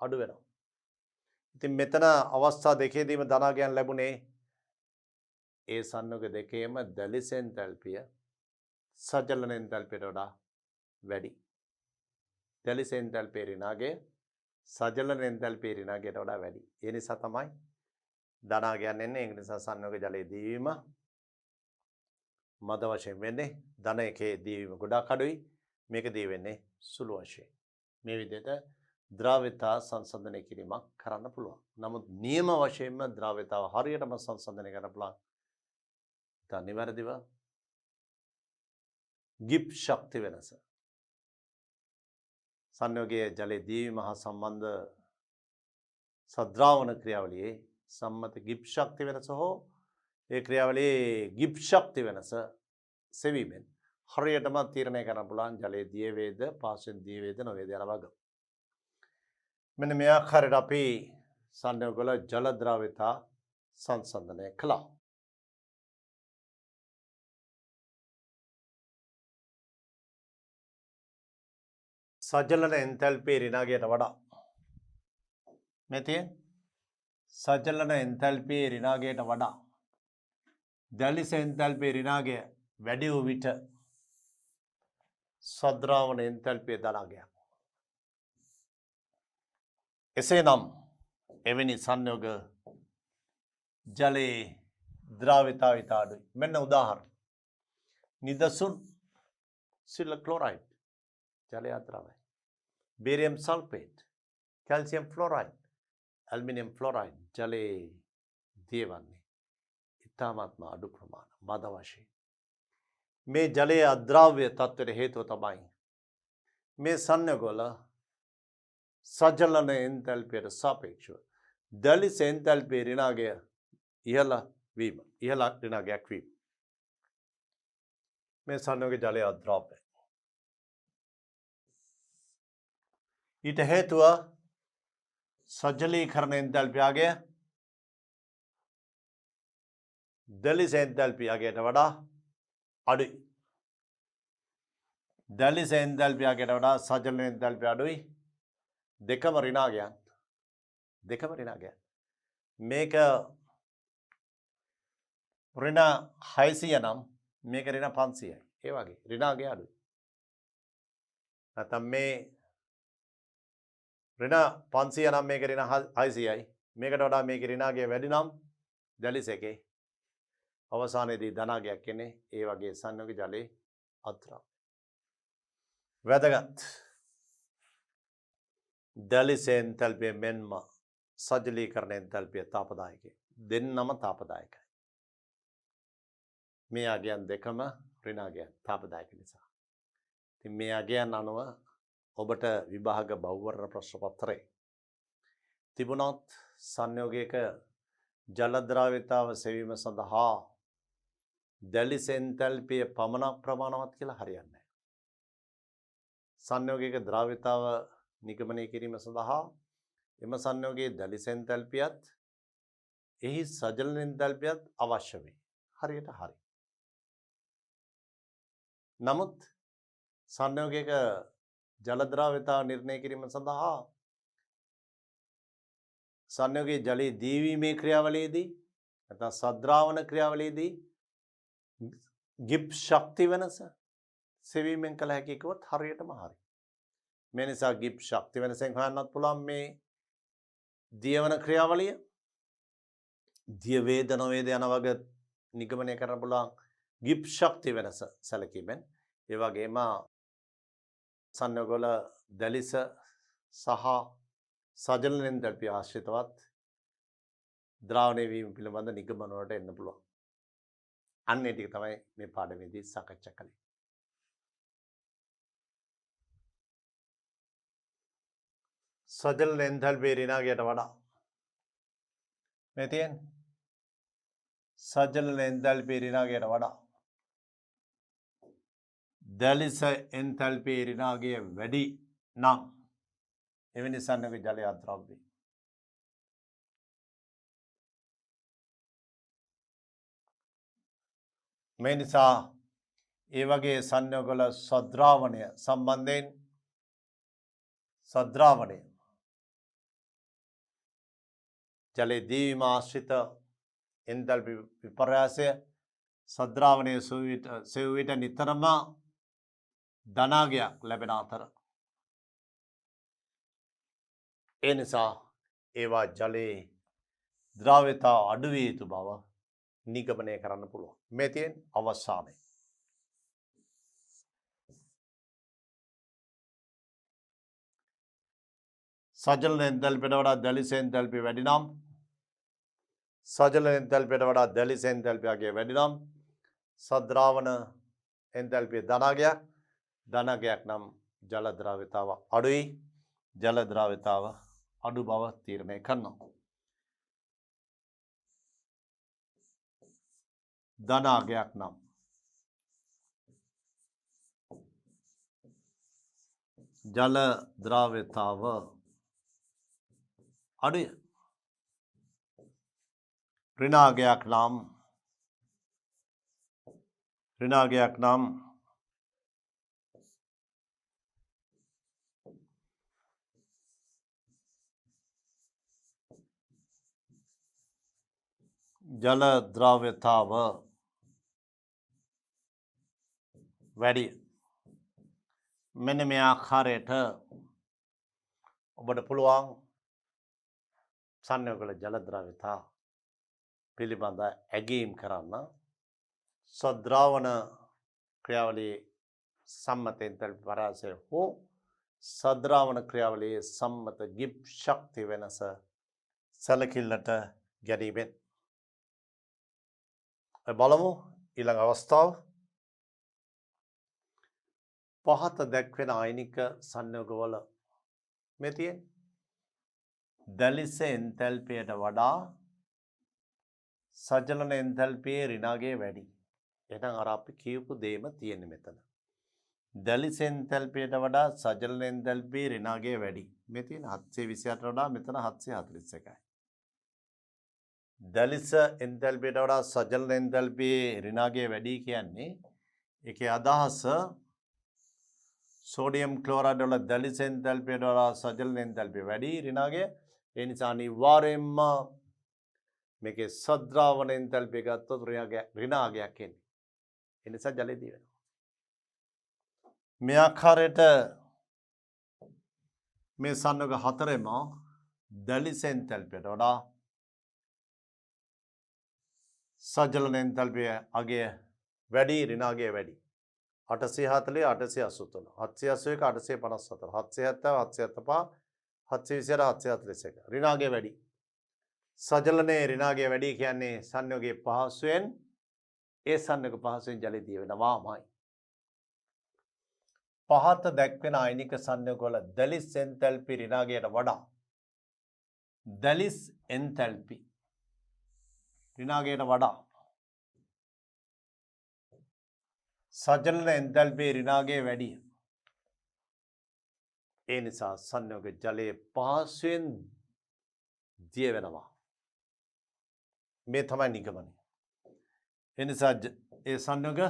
අඩු වෙනවා. ඉතින් මෙතන අවස්ථා දෙකේදීම ධනාගයන් ලැබුණේ ඒ සංයෝග දෙකේම දැලිස් එන්තල්පිය සජලන එන්තල්පියට වඩා වැඩි. දැලිස් එන්තල්පිය ඍණාගය සජලන එන්තල්පිය ඍණාගයට වඩා වැඩි. ඒ නිසා තමයි ධනාගයන් එන්නේ. ඒ නිසා සංයෝග ජලයේ දීවීම මද වශයෙන් වෙන්නේ. ධන එකේ දීවීම ගොඩාක් අඩුයි. මේක දී වෙන්නේ සුළු වශයෙන්. මේ විදිහට ද්‍රාව්‍යතා සංසන්දනය කිරීමක් කරන්න පුළුවන්. නමුත් නියම වශයෙන්ම ද්‍රාව්‍යතාව හරියටම සංසන්දනය කරන්න පුළුවන්. ඉතා නිවැරදිව ගිබ් ශක්ති වෙනස. සංයෝගයේ ජලයේ දීවීම හා සම්බන්ධ සද්‍රාවන ක්‍රියාවලියේ සම්මත ගිබ් ශක්ති වෙනස හෝ ඒ ක්‍රියාවලියේ ගිබ් ශක්ති වෙනස සෙවීමෙන් හරියටම තීරණය කරන්න පුළුවන් ජලයේ දිය වේද පාසෙන් දිය වේද නොවේද යන වග. මෙන්න මේ ආකාරයට අපි සංයෝගවල ජල ද්‍රාව්‍යතා සංසන්දනය කළා. සජලන එන්තැල්පිය ඍණාගයට වඩා මෙතිය සජලන එන්තැල්පිය ඍණාගයට වඩා දැලිස එන්තැල්පිය ඍණාගය වැඩි වූ විට සද්‍රාවන එන්තැල්පිය ධනාගයක්. එසේනම් එවැනි සංයෝග ජලයේ ද්‍රාව්‍යතාව ඉතා අඩුයි. මෙන්න උදාහරණ. නිදසුන් සිල්ල ක්ලෝරයිඩ් ජලය අද්‍රවයි. බේරියම් සල්ෆේට්, කැල්සියම් ෆ්ලෝරයිඩ්, ඇල්මිනියම් ෆ්ලෝරයිඩ් ජලයේ දියවන්නේ ඉතාමත්ම අඩු ප්‍රමාණ මද වශයෙන්. මේ ජලයේ අද්‍රාව්‍ය තත්ත්වයට හේතුව තමයි මේ සංයෝගවල සජලන එන්තැල්පියට සාපේක්ෂව දැලිස එන්තැල්පිය ඍණාගය ඉහළ වීම, ඉහළ ඍණාගයක් වීම. මේ සංයෝග ජලයේ අද්‍රාව්‍යයි. ඊට හේතුව සජලීකරණ එන්තැල්පියගේ දැලිස එන්තැල්පියගේට වඩා අඩුයි. දැලිස එන්තැල්පියගේට වඩා සජලන එන්තැල්පිය අඩුයි. දෙකම ඍණාගයන්. දෙකම ඍණාගයන්. මේක ඍණ 600 නම් මේක ඍණ 500යි. ඒ වගේ ඍණාගය අඩුයි. නැත්නම් මේ ඍණ 500 නම් මේක ඍණ 600යි. මේකට වඩා මේකේ ඍණාගය වැඩි නම් දැලිස එකේ අවසානයේදී ධනාගයක් එන්නේ. ඒ වගේ සංයෝග ජලයේ අද්‍රාව්‍ය. වැදගත්. දැලිස එන්තැල්පිය මෙන්ම සජලීකරණ එන්තැල්පිය තාපදායකයි. දෙන්නම තාපදායකයි. මේ අගයන් දෙකම ඍණාගයන් තාපදායක නිසා. ඉතින් මේ අගයන් අනුව ඔබට විභාග බහුවර්ණ ප්‍රශ්න පත්‍රයේ තිබුණොත් සංයෝගයක ජල ද්‍රාව්‍යතාව සෙවීම සඳහා දැලිස එන්තැල්පිය පමණක් ප්‍රමාණවත් කියලා හරියන්නේ නැහැ. සංයෝගයක ද්‍රාව්‍යතාව නිගමනය කිරීම සඳහා එම සංයෝගයේ දැලිස එන්තැල්පියත් එහි සජලන එන්තැල්පියත් අවශ්‍ය වේ. හරියට හරි. නමුත් සංයෝගයක ජල ද්‍රාව්‍යතාව නිර්ණය කිරීම සඳහා සංයෝගයේ ජලයේ දීවීමේ ක්‍රියාවලියේදී නැත්නම් සද්‍රාවන ක්‍රියාවලියේදී ගිබ් ශක්ති වෙනස සෙවීමෙන් කළ හැකි කිව්වොත් හරියටම හරි. මේ නිසා ගිබ් ශක්ති වෙනසෙන් හොයන්නත් පුළුවන් මේ දියවන ක්‍රියාවලිය. දිය වේද නොවේද යන වගේ නිගමනය කරන්න පුළුවන් ගිබ් ශක්ති වෙනස සැලකීමෙන්. ඒ වගේම සංයෝගවල දැලිස සහ සජලන එන්තැල්පිය ආශ්‍රිතවත් ද්‍රාවණය වීම පිළිබඳ නිගමන වලට එන්න පුළුවන්. අන්න ඒ ටික තමයි මේ පාඩමේදී සාකච්ඡා කළේ. සජලන එන්තැල්පිය ඍණාගයට වඩා මේ තියෙන්නේ සජලන එන්තැල්පිය ඍණාගයට වඩා දැලිස එන්තැල්පිය ඍණාගය වැඩි නම් එවැනි සංයෝග ජලය අද්‍රාව්‍යයි. මේ නිසා ඒ වගේ සංයෝගවල සද්‍රාවණය සම්බන්ධයෙන් සද්‍රාවණය ජලයේ දීවීම ආශ්‍රිත එන්තැල්පි විපර්යාසය සද්‍රාවණය සෙවූ විට නිතරම ධනාගයක් ලැබෙන අතර ඒ නිසා ඒවා ජලයේ ද්‍රාව්‍යතාව අඩු විය යුතු බව නිගමනය කරන්න පුළුවන්. මේ තියෙන අවසානයේ සජලන එන්තැල්පියට වඩා දැලිස එන්තැල්පිය වැඩි නම් සජලන එන්තැල්පියට වඩා දැලිස එන්තැල්පියගේ වැඩි නම් සද්‍රාවන එන්තැල්පිය ධනගයක් නම් ජල ද්‍රව්‍යතාව අඩුයි ජල ද්‍රව්‍යතාව අඩු බව තීරණය කරනවා. ධනාගයක් නම් ජල ද්‍රව්‍යතාව අඩුය. ඍණාගයක් නම් ජල ද්‍රව්‍යතාව වැඩි. මෙන්න මේ ආකාරයට ඔබට පුළුවන් සංයෝග කළ ජල ද්‍රව්‍යතා පිළිබඳ ඇගීම් කරන්න. සද්‍රාවන ක්‍රියාවලියේ සම්මත එන්තැල්පි පරාසය හෝ සද්‍රාවන ක්‍රියාවලියේ සම්මත ගිබ් ශක්ති වෙනස සැලකිල්ලට ගැනීමෙන් බලමු ඊළඟ අවස්ථාව. පහත දැක්වෙන ආයනික සංයෝගවල මේ තියෙන දැලිස එන්තැල්පියට වඩා සජලන එන්තැල්පියේ ඍණාගය වැඩි. එහෙනම් අර අපි කියපු දෙයම තියෙන්නේ මෙතන. දැලිස එන්තැල්පියට වඩා සජලන එන්තැල්පියේ ඍණාගය වැඩි. මේ තියෙන 728ට වඩා මෙතන 741යි. දැලිස එන්තැල්පියට වඩා සජලන එන්තැල්පියේ ඍණාගය වැඩි කියන්නේ ඒකේ අදහස සෝඩියම් ක්ලෝරයිඩ් වල දැලිස එන්තැල්පියට වඩා සජලන එන්තැල්පිය වැඩි ඍණාගය. ඒ නිසා අනිවාර්යයෙන්ම මේකේ සද්‍රාවන එන්තැල්පිය ගත්තොත් ඍණාගයක් එන්නේ. ඒ නිසා ජලය දී වෙනවා. මේ ආකාරයට මේ සංයෝග හතරෙම දැලිස එන්තැල්පියට වඩා සජලන එන්තැල්පිය අගය වැඩි ඍණාගය වැඩි. 840 883 781 854 770 775 726 ඍණාගය වැඩි. සජලනයේ ඍණාගය වැඩි කියන්නේ සංයෝගයේ පහසුවෙන් ඒ සංයෝග පහසුවෙන් ජලය දිය වෙනවාමයි. පහත දැක්වෙන ආයනික සංයෝගවල දැලිස් එන්තැල්පි ඍණාගයට වඩා දැලිස් එන්තැල්පි ඍණාගයට වඩා සජලන එන්තැල්පි ඍණාගය වැඩි. ඒ නිසා සංයෝග ජලයේ පහසුවෙන් දිය වෙනවා. මේ තමයි නිගමනය. ඒ නිසා ඒ සංයෝග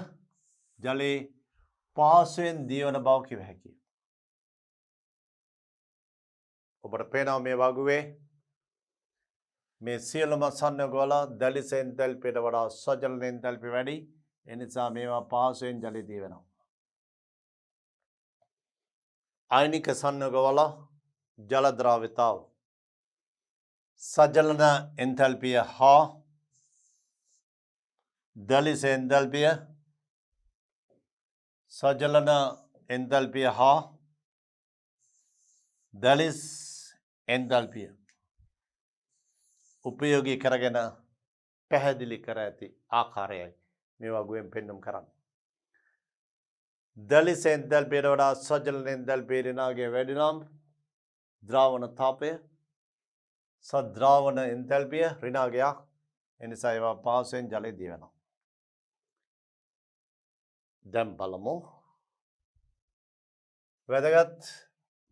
ජලයේ පහසුවෙන් දියවන බව කිව හැකියි. ඔබට පේනවා මේ වගුවේ මේ සියලුම සංයෝගවල දැලිස එන්තැල්පියට වඩා සජලන එන්තැල්පි වැඩි. ඒ නිසා මේවා පහසුවෙන් ජලය දී වෙනවා. ආයනික සංයෝගවල ජල ද්‍රව්‍යතාව සජලන එන්තැල්පිය හා දැලිස එන්තැල්පිය සජලන එන්තැල්පිය හා දැලිස් එන්තැල්පිය උපයෝගී කරගෙන පැහැදිලි කර ඇති ආකාරයයි මේ වගුවෙන් පෙන්නුම් කරන්න. දැලිස එන්තැල්පියට වඩා සජලන එන්තැල්පියේ ඍණාගය වැඩි නම් ද්‍රාවන තාපය සද්‍රාවන එන්තැල්පිය ඍණාගයක්. එනිසා ඒවා පහසුවෙන් ජලය දී වෙනවා. දැන් බලමු වැදගත්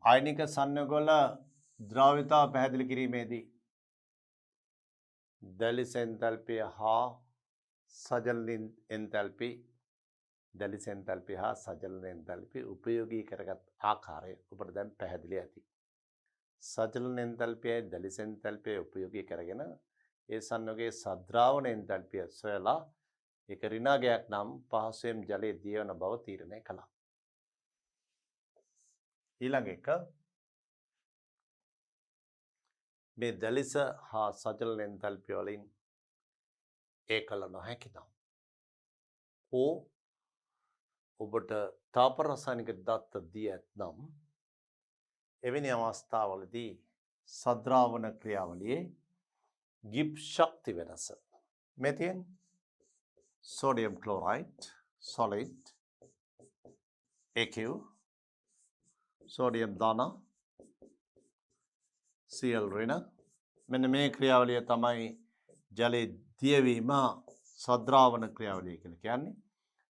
ආයනික සංයෝගවල ද්‍රව්‍යතාව පැහැදිලි කිරීමේදී දැලිස එන්තැල්පිය හා සජලන එන්තැල්පි දැලිස එන්තැල්පි හා සජලන එන්තැල්පි උපයෝගී කරගත් ආකාරය ඔබට දැන් පැහැදිලි ඇති. සජලන එන්තැල්පියයි දැලිස එන්තැල්පියයි උපයෝගී කරගෙන ඒ සංයෝගයේ සද්‍රාවන එන්තැල්පිය සොයලා ඒක ඍණාගයක් නම් පහසුවෙන් ජලයේ දියවන බව තීරණය කළා. ඊළඟ එක මේ දැලිස හා සජලන එන්තැල්පිය වලින් ඒකල නොහැකි නම් ඕ ඔබට තාප රසායනික දත්ත දී ඇතනම් එවැනි අවස්ථාවලදී සද්‍රාවන ක්‍රියාවලියේ ගිබ් ශක්ති වෙනස. මේ තියෙන sodium chloride solid AQ sodium ධන Cl ඍණ. මෙන්න මේ ක්‍රියාවලිය තමයි ජලයේ දියවීම සද්‍රාවන ක්‍රියාවලිය කියලා කියන්නේ.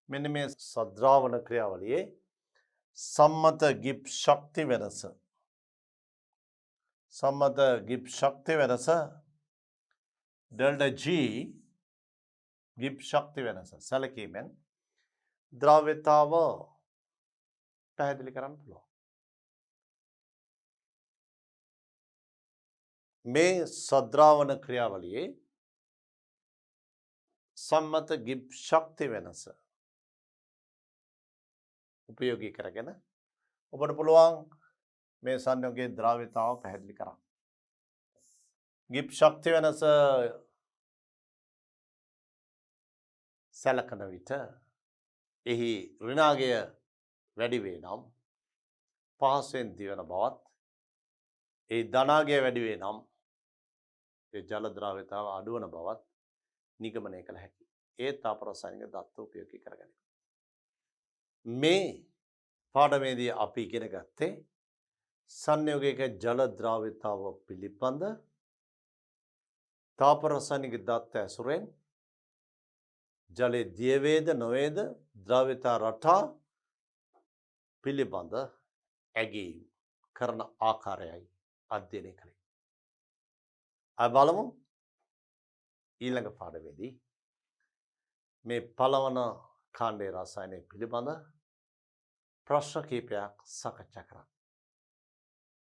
මෙන්න මේ සද්‍රාවන ක්‍රියාවලියේ සම්මත ගිබ් ශක්ති වෙනස. සම්මත ගිබ් ශක්ති වෙනස ඩෙල්ටා G ගිබ් ශක්ති වෙනස සැලකීමෙන් ද්‍රව්‍යතාව පැහැදිලි කරන්න පුළුවන්. මේ සද්‍රාවන ක්‍රියාවලියේ සම්මත ගිබ් ශක්ති වෙනස උපයෝගී කරගෙන ඔබට පුළුවන් මේ සංයෝගයේ ද්‍රව්‍යතාව පැහැදිලි කරන්න. ගිබ් ශක්ති වෙනස සැලකන විට එහි ඍණාගය වැඩි වේ නම් පහසෙන් දිවන බවත් ඒ ධනාගය වැඩි වේ නම් ඒ ජල ද්‍රව්‍යතාව අඩු වන බවත් නිගමනය කළ හැකියි. ඒ තාප රසායනික දත්ත උපයෝගී කරගන්න. මේ පාඩමේදී අපි ඉගෙන ගත්තේ සංයෝගයක ජල ද්‍රව්‍යතාව පිළිබඳ තාප රසායනික දත්ත ඇසුරෙන් ජලයේ දිය වේද නොවේද ද්‍රව්‍යතා රටා පිළිබඳ ඇගීම් කරන ආකාරයයි අධ්‍යයනය කළේ. අපි බලමු ඊළඟ පාඩමේදී මේ පළවන කාණ්ඩයේ රසායනය පිළිබඳ ප්‍රශ්න කිහිපයක් සාකච්ඡා කරන්න.